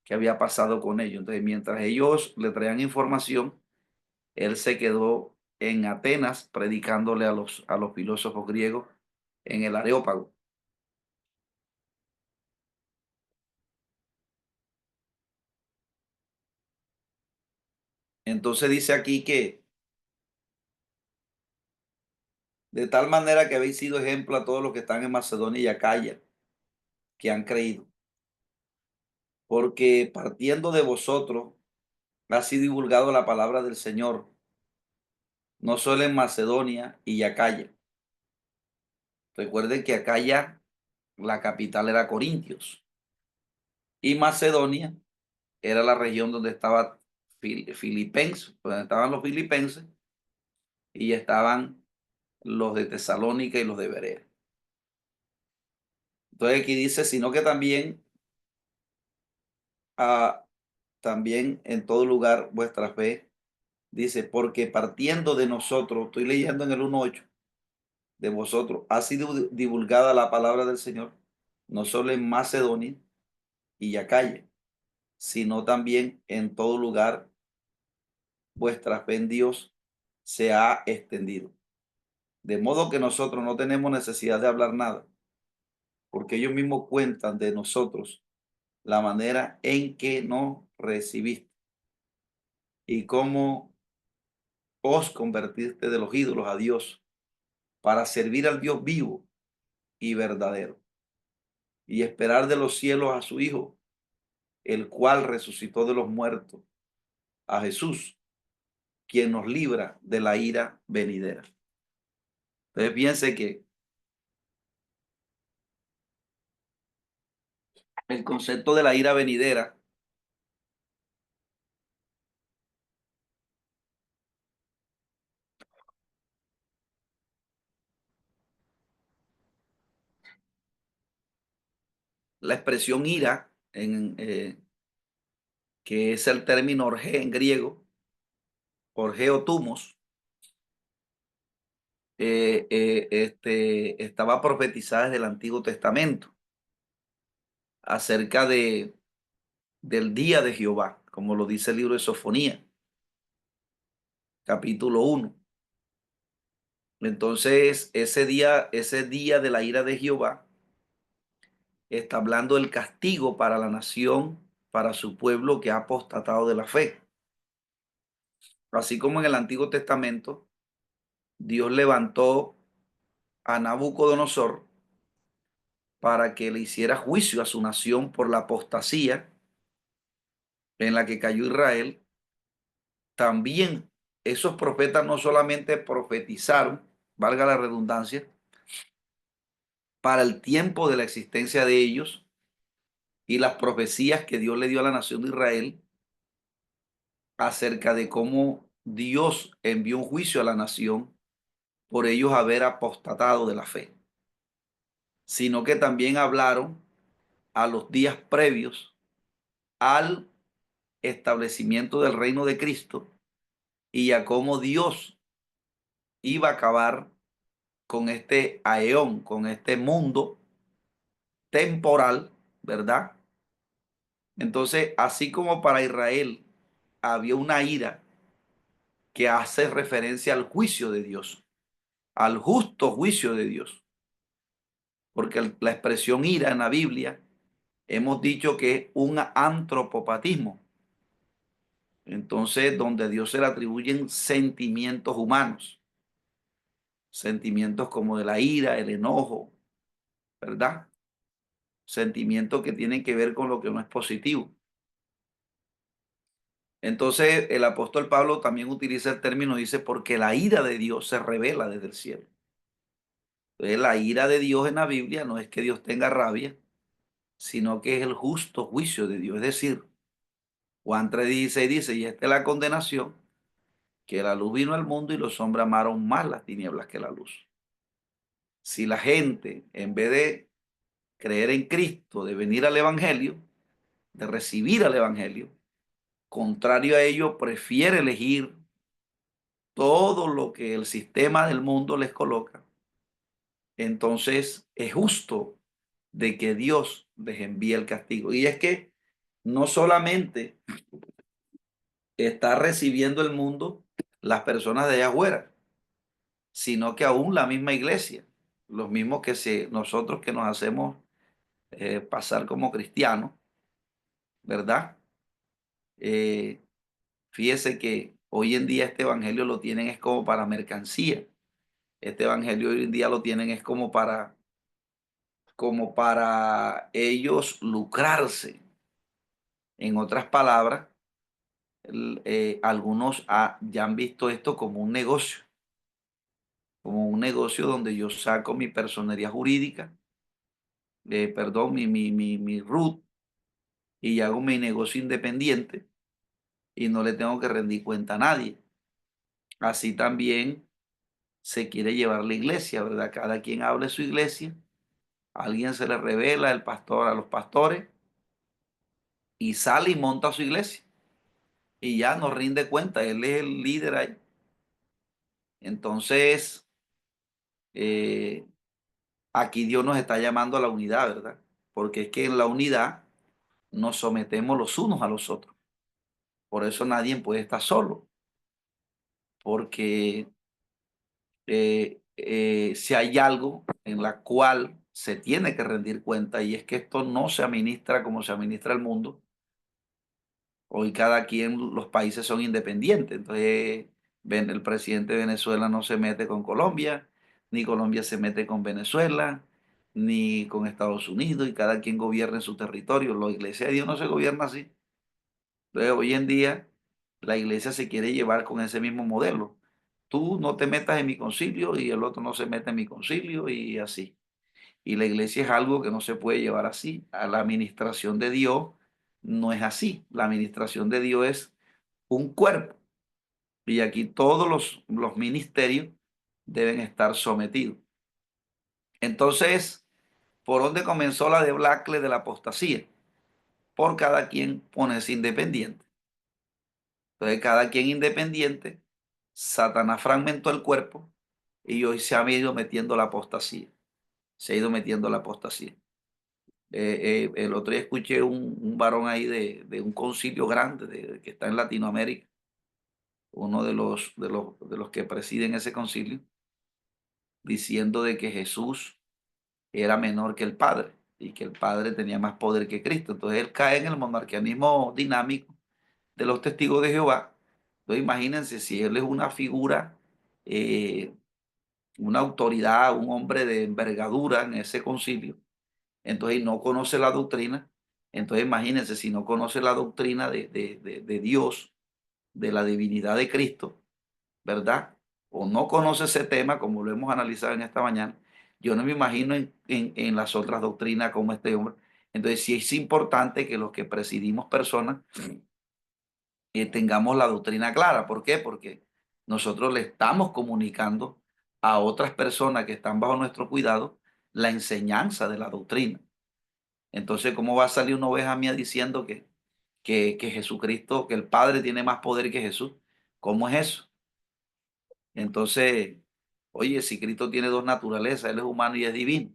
que había pasado con ellos. Entonces, mientras ellos le traían información, él se quedó en Atenas predicándole a los filósofos griegos en el Areópago. Entonces dice aquí que de tal manera que habéis sido ejemplo a todos los que están en Macedonia y Acaya. que han creído, porque partiendo de vosotros ha sido divulgado la palabra del Señor, no solo en Macedonia y Acaya. Recuerden que Acaya, la capital era Corintios, y Macedonia era la región donde estaba Filipenses, donde estaban los filipenses y estaban los de Tesalónica y los de Berea. Entonces aquí dice, sino que también, ah, también en todo lugar vuestra fe, dice, porque partiendo de nosotros, estoy leyendo en el 1:8, de vosotros ha sido divulgada la palabra del Señor, no solo en Macedonia y Acaya, sino también en todo lugar vuestra fe en Dios se ha extendido. De modo que nosotros no tenemos necesidad de hablar nada, porque ellos mismos cuentan de nosotros la manera en que nos recibiste y cómo os convertiste de los ídolos a Dios para servir al Dios vivo y verdadero y esperar de los cielos a su Hijo, el cual resucitó de los muertos, a Jesús, quien nos libra de la ira venidera. Entonces piense que el concepto de la ira venidera, la expresión ira, que es el término orge en griego, orgeo tumos, estaba profetizada desde el Antiguo Testamento acerca del día de Jehová, como lo dice el libro de Sofonía, capítulo 1. Entonces, ese día de la ira de Jehová está hablando del castigo para la nación, para su pueblo que ha apostatado de la fe. Así como en el Antiguo Testamento, Dios levantó a Nabucodonosor para que le hiciera juicio a su nación por la apostasía en la que cayó Israel. También esos profetas no solamente profetizaron, valga la redundancia, para el tiempo de la existencia de ellos y las profecías que Dios le dio a la nación de Israel acerca de cómo Dios envió un juicio a la nación por ellos haber apostatado de la fe, sino que también hablaron a los días previos al establecimiento del reino de Cristo y a cómo Dios iba a acabar con este aeón, con este mundo temporal, ¿verdad? Entonces, así como para Israel había una ira que hace referencia al juicio de Dios, al justo juicio de Dios, porque la expresión ira en la Biblia hemos dicho que es un antropopatismo, entonces donde a Dios se le atribuyen sentimientos humanos, sentimientos como de la ira, el enojo, ¿verdad? Sentimientos que tienen que ver con lo que no es positivo. Entonces el apóstol Pablo también utiliza el término, dice, porque la ira de Dios se revela desde el cielo. Entonces la ira de Dios en la Biblia no es que Dios tenga rabia, sino que es el justo juicio de Dios. Es decir, Juan 3:16 dice, y esta es la condenación, que la luz vino al mundo y los hombres amaron más las tinieblas que la luz. Si la gente, en vez de creer en Cristo, de venir al Evangelio, de recibir al Evangelio, contrario a ello, prefiere elegir todo lo que el sistema del mundo les coloca, entonces es justo de que Dios les envíe el castigo. Y es que no solamente está recibiendo el mundo las personas de allá afuera, sino que aún la misma iglesia, los mismos nosotros que nos hacemos pasar como cristianos, ¿verdad? Eh, Fíjese que hoy en día este evangelio lo tienen es como para mercancía. Este evangelio hoy en día lo tienen es como para como para ellos lucrarse. En otras palabras, algunos ya han visto esto como un negocio donde yo saco mi personería jurídica, perdón, mi RUT, y hago mi negocio independiente y no le tengo que rendir cuenta a nadie. Así también se quiere llevar la iglesia, ¿verdad? Cada quien habla de su iglesia, a alguien se le revela el pastor a los pastores y sale y monta su iglesia y ya no rinde cuenta, él es el líder ahí. Entonces, eh, aquí Dios nos está llamando a la unidad, ¿verdad? Porque es que en la unidad nos sometemos los unos a los otros. Por eso nadie puede estar solo, porque si hay algo en la cual se tiene que rendir cuenta y es que esto no se administra como se administra el mundo. Hoy cada quien, los países son independientes. Entonces, el presidente de Venezuela no se mete con Colombia, ni Colombia se mete con Venezuela, ni con Estados Unidos, y cada quien gobierna en su territorio. La iglesia de Dios no se gobierna así. Entonces, hoy en día, la iglesia se quiere llevar con ese mismo modelo. Tú no te metas en mi concilio y el otro no se mete en mi concilio y así. Y la iglesia es algo que no se puede llevar así. A la administración de Dios no es así. La administración de Dios es un cuerpo. Y aquí todos los ministerios deben estar sometidos. Entonces, ¿por dónde comenzó la debacle de la apostasía? Por cada quien ponerse independiente. Entonces, cada quien independiente, Satanás fragmentó el cuerpo y hoy se ha ido metiendo la apostasía. Se ha ido metiendo la apostasía. El otro día escuché un varón ahí de un concilio grande que está en Latinoamérica, uno de los que presiden ese concilio, diciendo de que Jesús era menor que el Padre y que el Padre tenía más poder que Cristo. Entonces él cae en el monarquianismo dinámico de los testigos de Jehová. Entonces imagínense si él es una figura, eh, una autoridad, un hombre de envergadura en ese concilio, entonces y no conoce la doctrina. Entonces imagínense si no conoce la doctrina de Dios, de la divinidad de Cristo, ¿verdad? O no conoce ese tema, como lo hemos analizado en esta mañana, yo no me imagino en las otras doctrinas como este hombre. Entonces sí es importante que los que presidimos personas tengamos la doctrina clara. ¿Por qué? Porque nosotros le estamos comunicando a otras personas que están bajo nuestro cuidado la enseñanza de la doctrina. Entonces, ¿cómo va a salir una oveja mía diciendo que Jesucristo, que el Padre tiene más poder que Jesús? ¿Cómo es eso? Entonces, oye, si Cristo tiene dos naturalezas, Él es humano y es divino.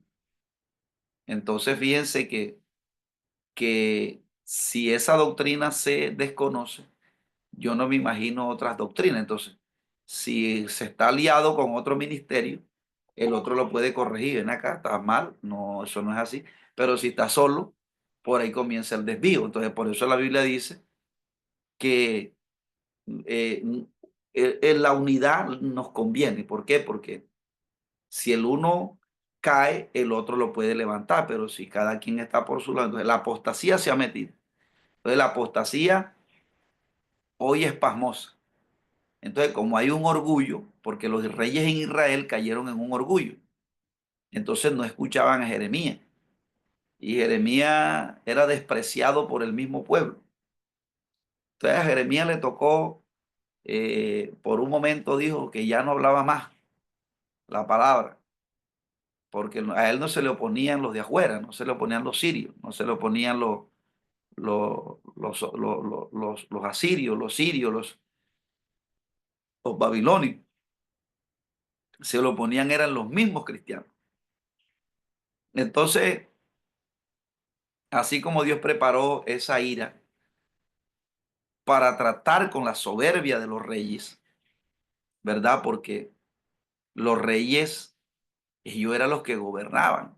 Entonces, fíjense que si esa doctrina se desconoce, yo no me imagino otras doctrinas. Entonces, si se está aliado con otro ministerio, el otro lo puede corregir. Ven acá, está mal, no, eso no es así. Pero si está solo, por ahí comienza el desvío. Entonces, por eso la Biblia dice que eh, en la unidad nos conviene. ¿Por qué? Porque si el uno cae, el otro lo puede levantar, pero si cada quien está por su lado, entonces la apostasía se ha metido. Entonces la apostasía hoy es pasmosa. Entonces, como hay un orgullo, porque los reyes en Israel cayeron en un orgullo, entonces no escuchaban a Jeremías. Y Jeremías era despreciado por el mismo pueblo. Entonces a Jeremías le tocó, por un momento dijo que ya no hablaba más la palabra, porque a él no se le oponían los de afuera, no se le oponían los sirios, no se le oponían los asirios, los sirios, los babilonios, se lo oponían, eran los mismos cristianos. Entonces, así como Dios preparó esa ira para tratar con la soberbia de los reyes, ¿verdad? Porque los reyes, ellos eran los que gobernaban,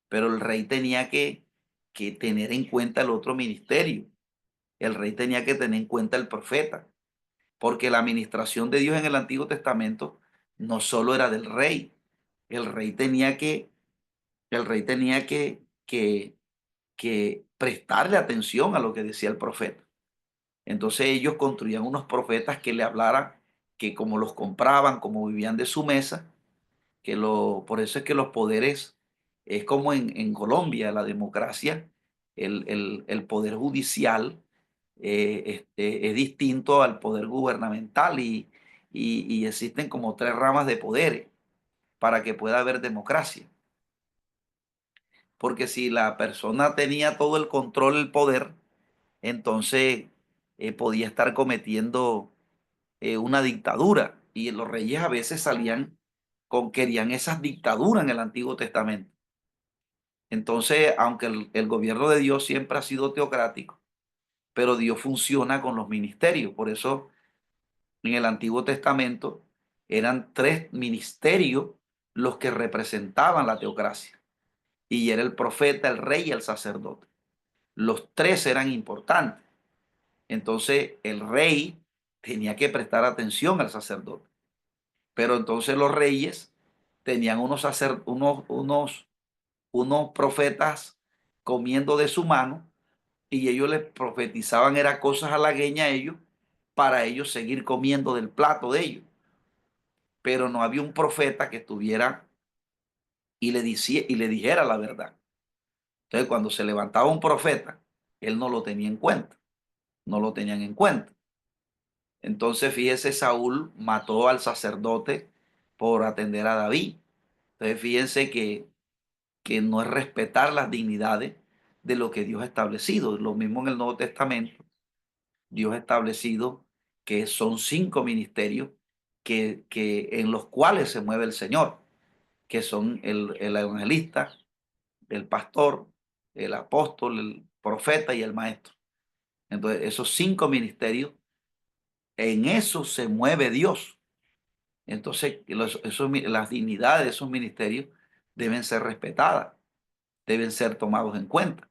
pero el rey tenía que tener en cuenta el otro ministerio. El rey tenía que tener en cuenta el profeta, porque la administración de Dios en el Antiguo Testamento no solo era del rey, el rey tenía que El rey tenía que prestarle atención a lo que decía el profeta. Entonces ellos construían unos profetas que le hablaran, que como los compraban, como vivían de su mesa, por eso es que los poderes, es como en Colombia, la democracia, el poder judicial es distinto al poder gubernamental y existen como tres ramas de poderes para que pueda haber democracia. Porque si la persona tenía todo el control, el poder, entonces podía estar cometiendo una dictadura. Y los reyes a veces querían esas dictaduras en el Antiguo Testamento. Entonces, aunque el gobierno de Dios siempre ha sido teocrático, pero Dios funciona con los ministerios. Por eso en el Antiguo Testamento eran tres ministerios los que representaban la teocracia. Y era el profeta, el rey y el sacerdote. Los tres eran importantes. Entonces el rey tenía que prestar atención al sacerdote. Pero entonces los reyes tenían unos profetas comiendo de su mano y ellos les profetizaban era cosas halagüeñas a ellos para ellos seguir comiendo del plato de ellos. Pero no había un profeta que estuviera y le dijera la verdad. Entonces cuando se levantaba un profeta, él no lo tenía en cuenta, no lo tenían en cuenta. Entonces fíjese, Saúl mató al sacerdote por atender a David. Entonces fíjense que no es respetar las dignidades de lo que Dios ha establecido. Lo mismo en el Nuevo Testamento. Dios ha establecido que son 5 ministerios en los cuales se mueve el Señor, que son el evangelista, el pastor, el apóstol, el profeta y el maestro. Entonces, esos 5 ministerios, en eso se mueve Dios. Entonces, las dignidades de esos ministerios deben ser respetadas, deben ser tomados en cuenta,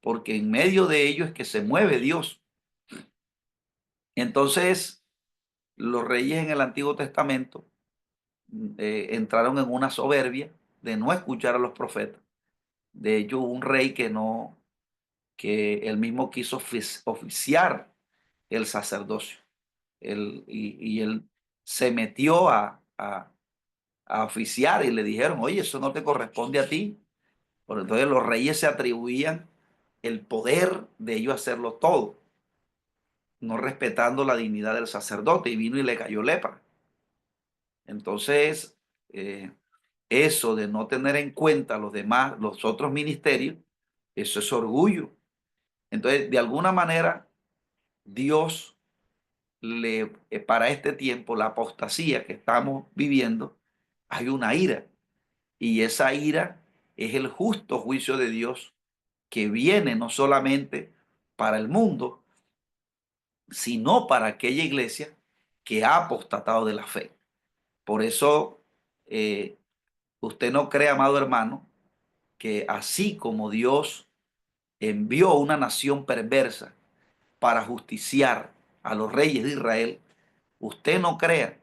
porque en medio de ellos es que se mueve Dios. Entonces, los reyes en el Antiguo Testamento entraron en una soberbia de no escuchar a los profetas. De hecho, hubo un rey que él mismo quiso oficiar el sacerdocio. Y él se metió a oficiar y le dijeron, oye, eso no te corresponde a ti. Por entonces los reyes se atribuían el poder de ellos hacerlo todo, no respetando la dignidad del sacerdote, y vino y le cayó lepra. Entonces, eso de no tener en cuenta los demás, los otros ministerios, eso es orgullo. Entonces, de alguna manera, Dios para este tiempo, la apostasía que estamos viviendo, hay una ira. Y esa ira es el justo juicio de Dios que viene no solamente para el mundo, sino para aquella iglesia que ha apostatado de la fe. Por eso, eh, usted no cree, amado hermano, que así como Dios envió una nación perversa para justiciar a los reyes de Israel, usted no crea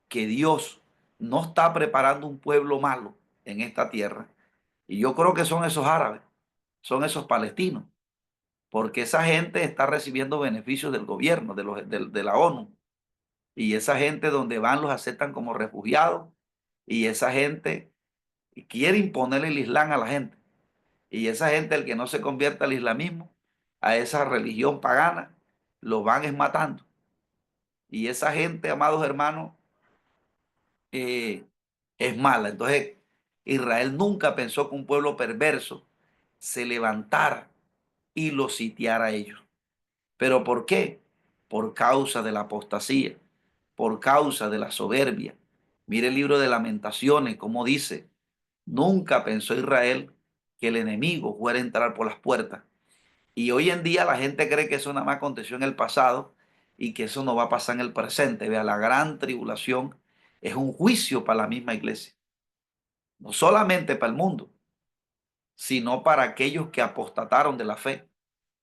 que Dios no está preparando un pueblo malo en esta tierra. Y yo creo que son esos árabes, son esos palestinos, porque esa gente está recibiendo beneficios del gobierno, de la ONU. Y esa gente donde van los aceptan como refugiados. Y esa gente quiere imponer el Islam a la gente. Y esa gente, el que no se convierta al islamismo, a esa religión pagana, lo van es matando. Y esa gente, amados hermanos, eh, es mala. Entonces, Israel nunca pensó que un pueblo perverso se levantara y los sitiara a ellos. ¿Pero por qué? Por causa de la apostasía, por causa de la soberbia. Mire el libro de Lamentaciones, como dice, nunca pensó Israel que el enemigo fuera a entrar por las puertas. Y hoy en día la gente cree que eso nada más aconteció en el pasado y que eso no va a pasar en el presente. Vea, la gran tribulación es un juicio para la misma iglesia, no solamente para el mundo, sino para aquellos que apostataron de la fe,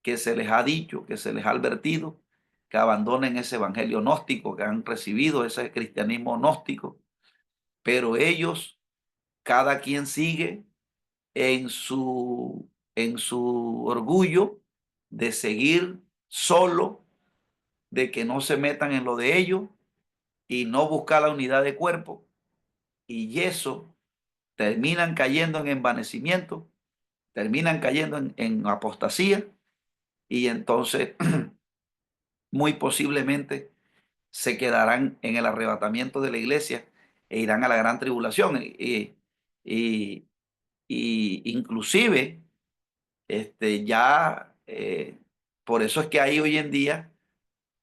que se les ha dicho, que se les ha advertido, que abandonen ese evangelio gnóstico, que han recibido ese cristianismo gnóstico, pero ellos, cada quien sigue en su orgullo de seguir solo, de que no se metan en lo de ellos y no buscar la unidad de cuerpo. Y eso terminan cayendo en envanecimiento, terminan cayendo en apostasía y entonces muy posiblemente se quedarán en el arrebatamiento de la iglesia e irán a la gran tribulación. Y, y inclusive ya por eso es que hay hoy en día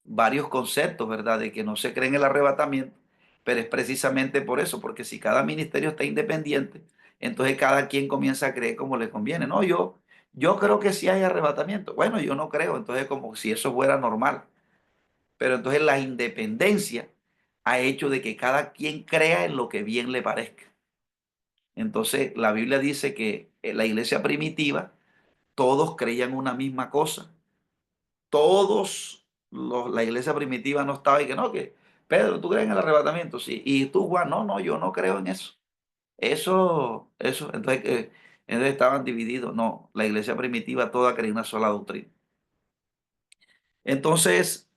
varios conceptos, ¿verdad? De que no se cree en el arrebatamiento, pero es precisamente por eso, porque si cada ministerio está independiente, entonces cada quien comienza a creer como le conviene. No, yo creo que sí hay arrebatamiento. Bueno, yo no creo, entonces como si eso fuera normal. Pero entonces la independencia ha hecho de que cada quien crea en lo que bien le parezca. Entonces la Biblia dice que en la iglesia primitiva todos creían una misma cosa. La iglesia primitiva no estaba y que no, que Pedro, ¿tú crees en el arrebatamiento? Sí. Y tú, Juan, no, no, yo no creo en eso. Entonces estaban divididos. No, la iglesia primitiva toda creía una sola doctrina. Entonces,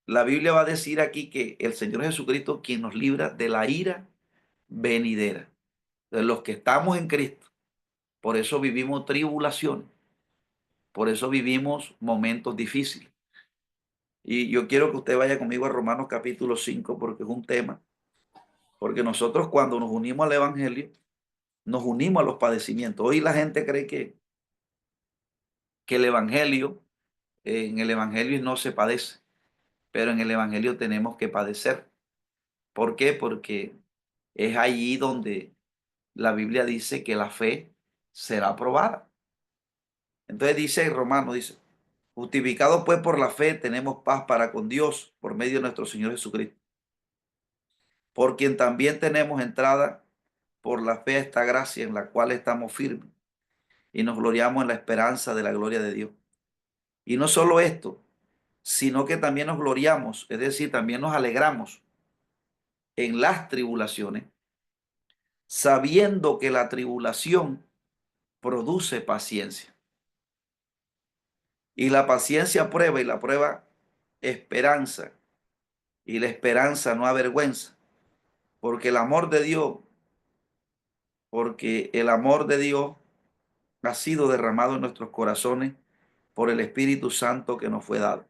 la Biblia va a decir aquí que el Señor Jesucristo, quien nos libra de la ira venidera, de los que estamos en Cristo. Por eso vivimos tribulación, por eso vivimos momentos difíciles. Y yo quiero que usted vaya conmigo a Romanos capítulo 5 porque es un tema. Porque nosotros cuando nos unimos al Evangelio, nos unimos a los padecimientos. Hoy la gente cree que en el Evangelio no se padece, pero en el Evangelio tenemos que padecer. ¿Por qué? Porque es allí donde la Biblia dice que la fe será aprobada. Entonces dice Romano, dice, justificados pues por la fe tenemos paz para con Dios por medio de nuestro Señor Jesucristo, por quien también tenemos entrada por la fe a esta gracia en la cual estamos firmes y nos gloriamos en la esperanza de la gloria de Dios. Y no solo esto, sino que también nos gloriamos, es decir, también nos alegramos en las tribulaciones, sabiendo que la tribulación produce paciencia. Y la paciencia prueba y la prueba esperanza. Y la esperanza no avergüenza, porque el amor de Dios, porque el amor de Dios ha sido derramado en nuestros corazones por el Espíritu Santo que nos fue dado.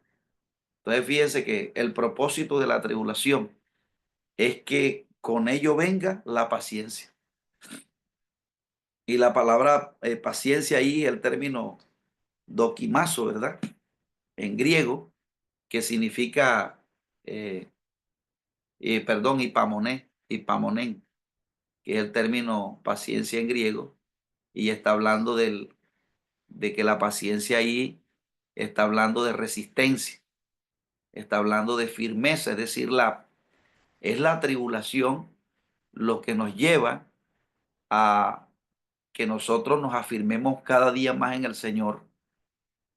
Entonces fíjense que el propósito de la tribulación es que con ello venga la paciencia. Y la palabra paciencia ahí, el término dokimazo, ¿verdad? En griego, que significa, perdón, hipamonén, que es el término paciencia en griego, y está hablando de que la paciencia ahí está hablando de resistencia, está hablando de firmeza, es decir, es la tribulación lo que nos lleva a que nosotros nos afirmemos cada día más en el Señor,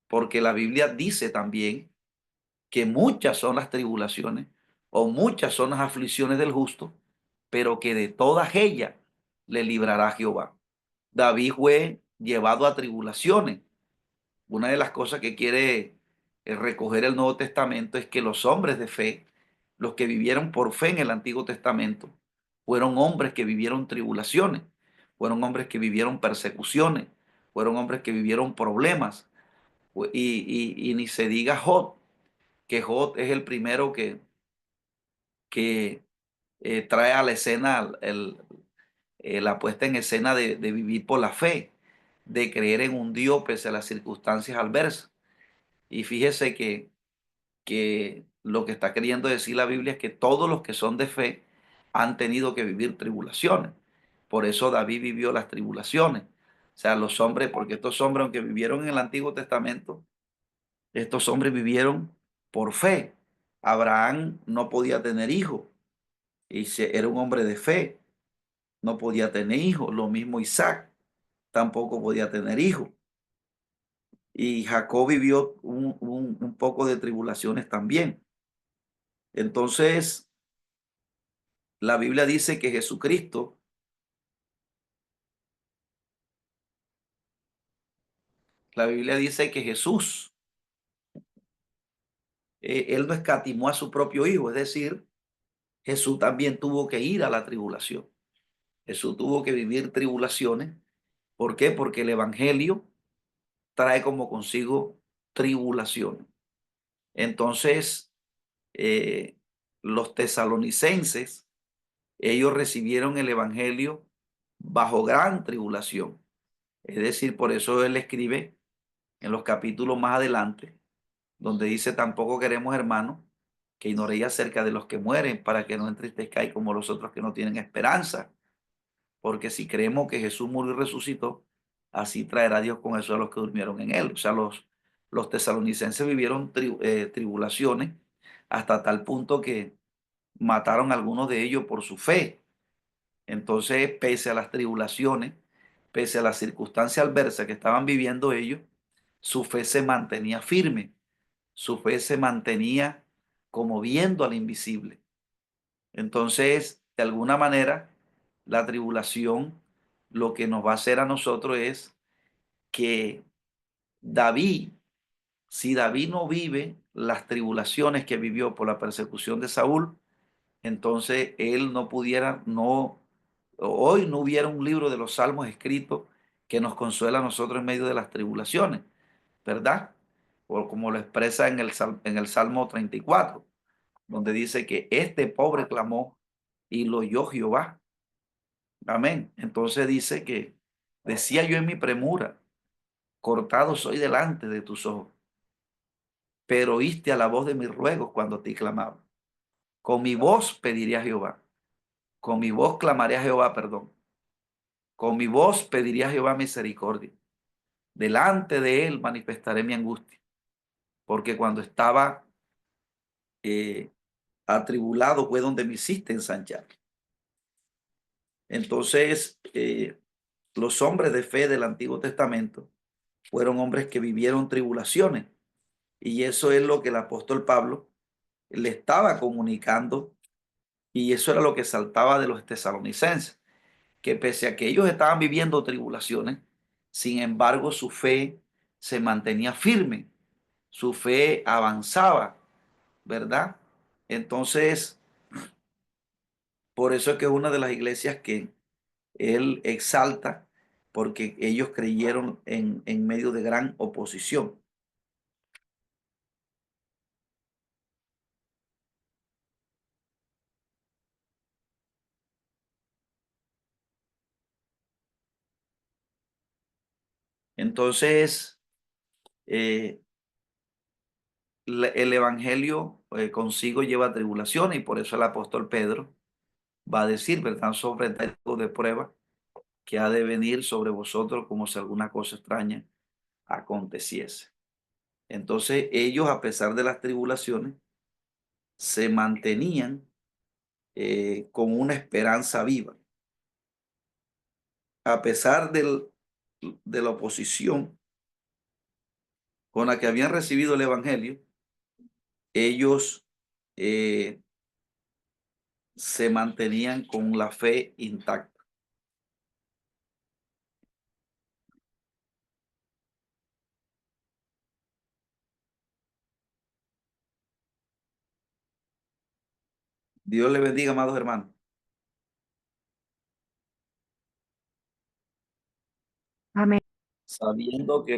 porque la Biblia dice también que muchas son las tribulaciones o muchas son las aflicciones del justo, pero que de todas ellas le librará Jehová. David fue llevado a tribulaciones. Una de las cosas que quiere recoger el Nuevo Testamento es que los hombres de fe, los que vivieron por fe en el Antiguo Testamento, fueron hombres que vivieron tribulaciones, fueron hombres que vivieron persecuciones, fueron hombres que vivieron problemas. Y ni se diga Job, que Job es el primero que trae a la escena la puesta en escena de vivir por la fe, de creer en un Dios pese a las circunstancias adversas. Y fíjese que lo que está queriendo decir la Biblia es que todos los que son de fe han tenido que vivir tribulaciones. Por eso David vivió las tribulaciones. O sea, los hombres, porque estos hombres, aunque vivieron en el Antiguo Testamento, estos hombres vivieron por fe. Abraham no podía tener hijos y era un hombre de fe, no podía tener hijos. Lo mismo Isaac tampoco podía tener hijos. Y Jacob vivió un poco de tribulaciones también. Entonces, la Biblia dice que Jesucristo La Biblia dice que Jesús, él no escatimó a su propio hijo, es decir, Jesús también tuvo que ir a la tribulación. Jesús tuvo que vivir tribulaciones. ¿Por qué? Porque el evangelio trae como consigo tribulaciones. Entonces, eh, los tesalonicenses, ellos recibieron el evangelio bajo gran tribulación. Es decir, por eso él escribe en los capítulos más adelante, donde dice, tampoco queremos, hermanos, que ignoréis acerca de los que mueren, para que no entristezcáis como los otros que no tienen esperanza. Porque si creemos que Jesús murió y resucitó, así traerá Dios con eso a los que durmieron en él. O sea, los tesalonicenses vivieron tribulaciones hasta tal punto que mataron a algunos de ellos por su fe. Entonces, pese a las tribulaciones, pese a las circunstancias adversas que estaban viviendo ellos, su fe se mantenía firme, su fe se mantenía como viendo al invisible. Entonces, de alguna manera, la tribulación lo que nos va a hacer a nosotros es que David, si David no vive las tribulaciones que vivió por la persecución de Saúl, entonces él no pudiera, no, hoy no hubiera un libro de los salmos escrito que nos consuela a nosotros en medio de las tribulaciones, ¿verdad? O como lo expresa en el Salmo 34, donde dice que este pobre clamó y lo oyó Jehová. Amén. Entonces dice que decía yo en mi premura, cortado soy delante de tus ojos, pero oíste a la voz de mis ruegos cuando te clamaba. Con mi voz pediré a Jehová, con mi voz clamaré a Jehová, perdón. Con mi voz pediré a Jehová misericordia. Delante de él manifestaré mi angustia, porque cuando estaba eh, atribulado fue donde me hiciste ensanchar. Entonces, los hombres de fe del Antiguo Testamento fueron hombres que vivieron tribulaciones. Y eso es lo que el apóstol Pablo le estaba comunicando. Y eso era lo que saltaba de los tesalonicenses, que pese a que ellos estaban viviendo tribulaciones, sin embargo su fe se mantenía firme, su fe avanzaba, ¿verdad? Entonces, por eso es que es una de las iglesias que él exalta, porque ellos creyeron en medio de gran oposición. Entonces, eh, el evangelio consigo lleva tribulaciones y por eso el apóstol Pedro va a decir, ¿verdad? Sobre el tiempo de prueba que ha de venir sobre vosotros como si alguna cosa extraña aconteciese. Entonces ellos, a pesar de las tribulaciones, se mantenían con una esperanza viva. A pesar de la oposición con la que habían recibido el evangelio, ellos eh, se mantenían con la fe intacta. Dios le bendiga, amados hermanos. Amén. Sabiendo que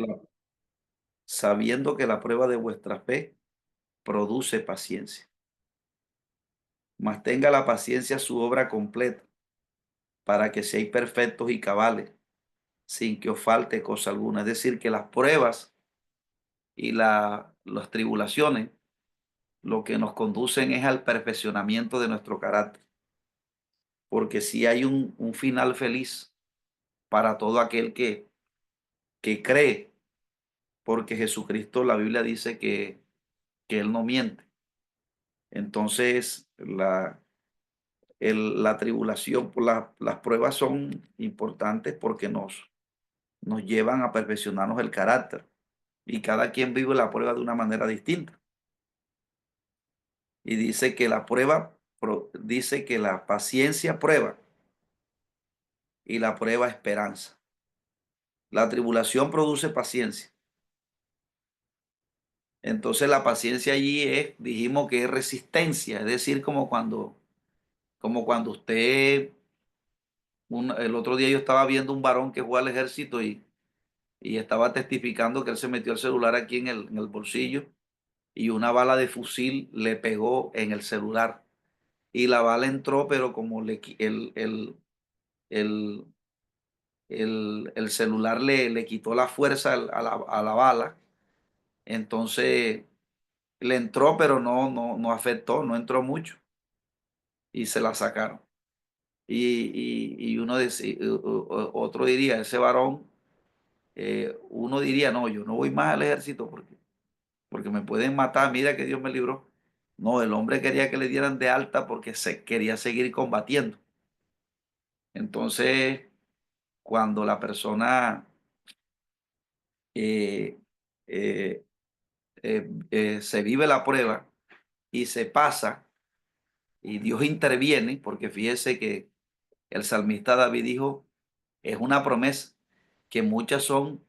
sabiendo que la prueba de vuestra fe produce paciencia. Mas tenga la paciencia su obra completa, para que seáis perfectos y cabales, sin que os falte cosa alguna. Es decir, que las pruebas y las tribulaciones lo que nos conducen es al perfeccionamiento de nuestro carácter. Porque si hay un final feliz para todo aquel que cree, porque Jesucristo, la Biblia dice que Él no miente. Entonces, la tribulación, las pruebas son importantes porque nos llevan a perfeccionarnos el carácter. Y cada quien vive la prueba de una manera distinta. Y dice que la prueba, dice que la paciencia prueba y la prueba esperanza. La tribulación produce paciencia Entonces la paciencia allí es, dijimos que es resistencia, es decir, como cuando usted, el otro día yo estaba viendo un varón que fue al ejército y estaba testificando que él se metió el celular aquí en el bolsillo y una bala de fusil le pegó en el celular y la bala entró, pero como el, el celular le quitó la fuerza a la bala, entonces le entró, pero no afectó, no entró mucho y se la sacaron. Y uno decía, otro diría, ese varón, uno diría, no, yo no voy más al ejército porque me pueden matar, mira que Dios me libró. No, el hombre quería que le dieran de alta porque se quería seguir combatiendo. Entonces, cuando la persona eh, eh, se vive la prueba y se pasa y Dios interviene, porque fíjese que el salmista David dijo, es una promesa, que muchas son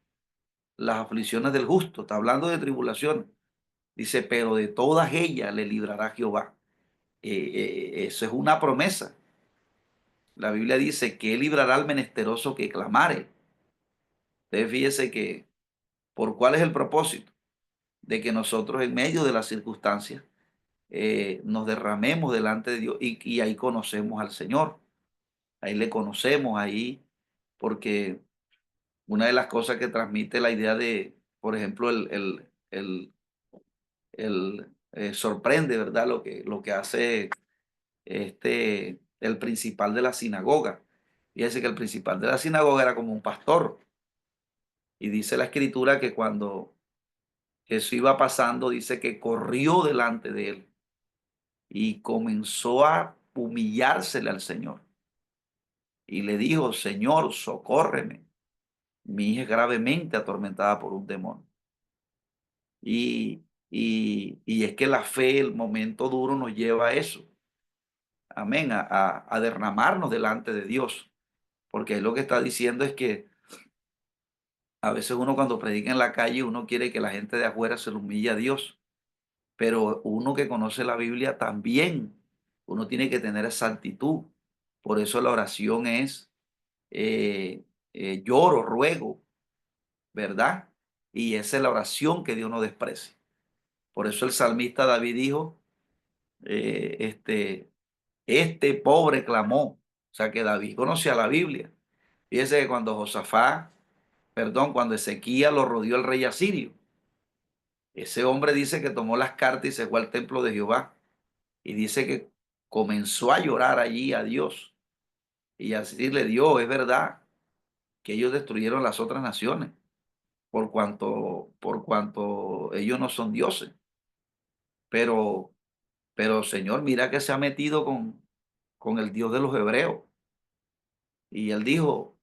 las aflicciones del justo, está hablando de tribulaciones. Dice, pero de todas ellas le librará Jehová. Eso es una promesa. La Biblia dice que él librará al menesteroso que clamare. Entonces fíjese que, ¿por cuál es el propósito? De que nosotros en medio de las circunstancias nos derramemos delante de Dios y ahí conocemos al Señor. Ahí le conocemos, ahí, porque una de las cosas que transmite la idea de, por ejemplo, sorprende, ¿verdad? Lo que hace el principal de la sinagoga. Fíjese que el principal de la sinagoga era como un pastor. Y dice la escritura que cuando Jesús iba pasando, dice que corrió delante de él y comenzó a humillársele al Señor. Y le dijo, Señor, socórreme. Mi hija es gravemente atormentada por un demonio. Y es que la fe, el momento duro nos lleva a eso. Amén, a derramarnos delante de Dios. Porque lo que está diciendo es que a veces uno cuando predica en la calle, uno quiere que la gente de afuera se lo humille a Dios. Pero uno que conoce la Biblia también, uno tiene que tener esa actitud. Por eso la oración es lloro, ruego, ¿verdad? Y esa es la oración que Dios no desprecia. Por eso el salmista David dijo, eh, este, este pobre clamó. O sea que David conocía la Biblia. Fíjese que cuando cuando Ezequías lo rodeó el rey asirio, ese hombre dice que tomó las cartas y se fue al templo de Jehová. Y dice que comenzó a llorar allí a Dios y a decirle, Dios, es verdad que ellos destruyeron las otras naciones por cuanto ellos no son dioses. Pero, pero Señor, mira que se ha metido con el Dios de los hebreos. Y él dijo,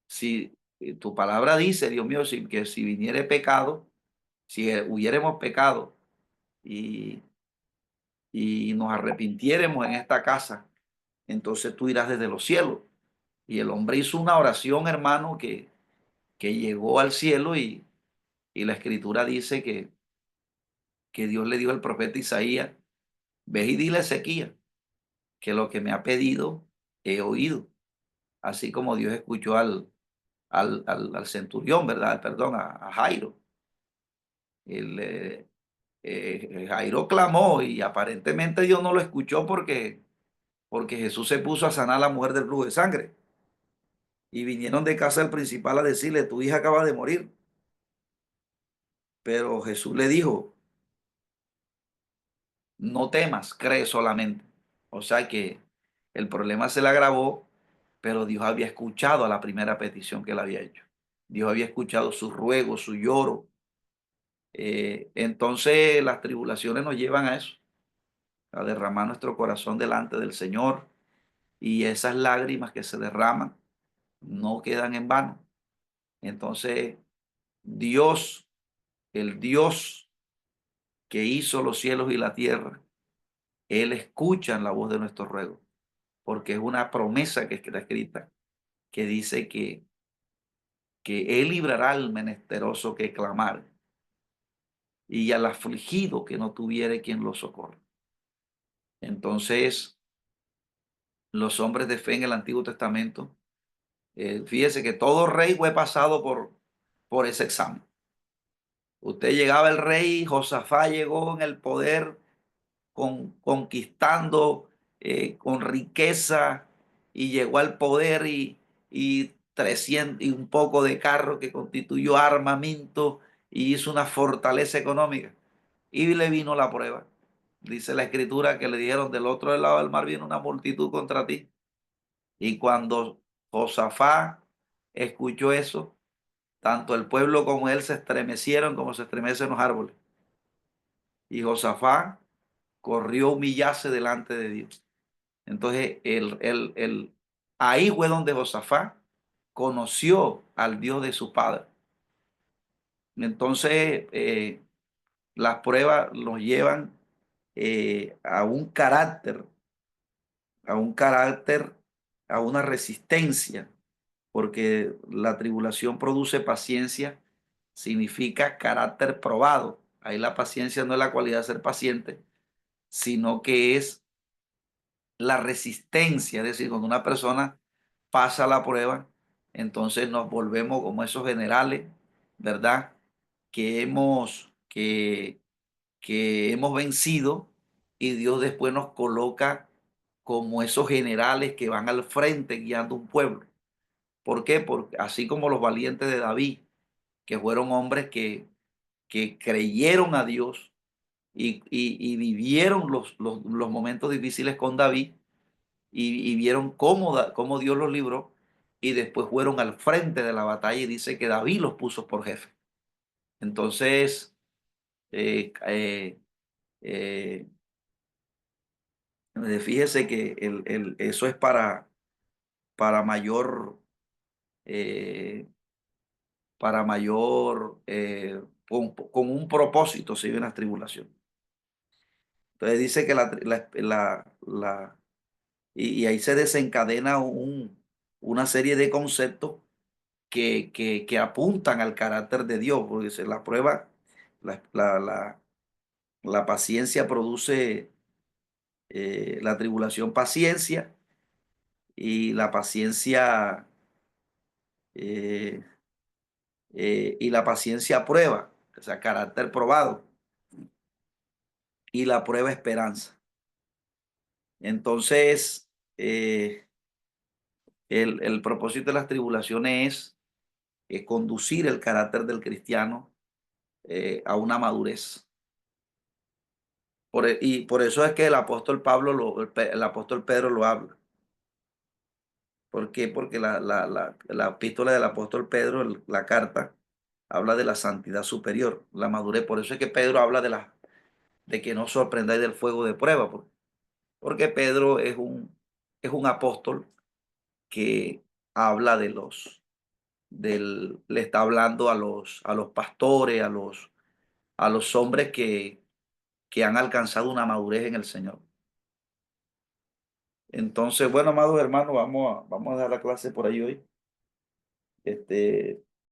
si tu palabra dice, Dios mío, que si viniere pecado, si hubiéramos pecado y, y nos arrepintiéremos en esta casa, entonces tú irás desde los cielos. Y el hombre hizo una oración, hermano, que llegó al cielo y la escritura dice que Dios le dijo al profeta Isaías, ve y dile a Ezequías que lo que me ha pedido he oído. Así como Dios escuchó al centurión, ¿verdad? Perdón, a Jairo. El, Jairo clamó y aparentemente Dios no lo escuchó porque Jesús se puso a sanar a la mujer del flujo de sangre. Y vinieron de casa del principal a decirle, tu hija acaba de morir. Pero Jesús le dijo, no temas, cree solamente. O sea que el problema se le agravó, pero Dios había escuchado a la primera petición que él había hecho. Dios había escuchado su ruego, su lloro. Entonces las tribulaciones nos llevan a eso, a derramar nuestro corazón delante del Señor y esas lágrimas que se derraman no quedan en vano. Entonces Dios, el Dios que hizo los cielos y la tierra, Él escucha la voz de nuestro ruego, porque es una promesa que está escrita, que dice que Él librará al menesteroso que clamar. y al afligido que no tuviere quien lo socorra. Entonces, los hombres de fe en el Antiguo Testamento, fíjese que todo rey fue pasado por ese examen. Usted llegaba el rey, Josafá llegó en el poder conquistando con riqueza y llegó al poder y 300 y un poco de carro que constituyó armamento y hizo una fortaleza económica. Y le vino la prueba. Dice la escritura que le dijeron del otro lado del mar viene una multitud contra ti. Y cuando Josafá escuchó eso, tanto el pueblo como él se estremecieron como se estremecen los árboles. Y Josafá corrió a humillarse delante de Dios. Entonces, ahí fue donde Josafá conoció al Dios de su padre. Entonces, las pruebas nos llevan a un carácter, a una resistencia, porque la tribulación produce paciencia, significa carácter probado. Ahí la paciencia no es la cualidad de ser paciente, sino que es la resistencia, es decir, cuando una persona pasa la prueba, entonces nos volvemos como esos generales, ¿verdad? Que hemos vencido y Dios después nos coloca como esos generales que van al frente guiando un pueblo. ¿Por qué? Porque así como los valientes de David, que fueron hombres que creyeron a Dios y vivieron los momentos difíciles con David, y vieron cómo Dios los libró y después fueron al frente de la batalla y dice que David los puso por jefe. Entonces, eh, eh, eh, fíjese que eso es para mayor, eh, con un propósito se vive en las tribulaciones. Entonces dice que y ahí se desencadena una serie de conceptos que apuntan al carácter de Dios, porque la prueba, la, la, la- la paciencia produce, la tribulación paciencia, y la paciencia, eh, y la paciencia prueba, o sea, carácter probado, y la prueba esperanza. Entonces, el propósito de las tribulaciones es conducir el carácter del cristiano a una madurez. Y por eso es que el apóstol el apóstol Pedro lo habla. ¿Por qué? Porque la epístola del apóstol Pedro, la carta, habla de la santidad superior, la madurez. Por eso es que Pedro habla de que no os sorprendáis del fuego de prueba, porque Pedro es un apóstol que habla le está hablando a los pastores, a los hombres que han alcanzado una madurez en el Señor. Entonces, bueno, amados hermanos, vamos a dar la clase por ahí hoy. Este,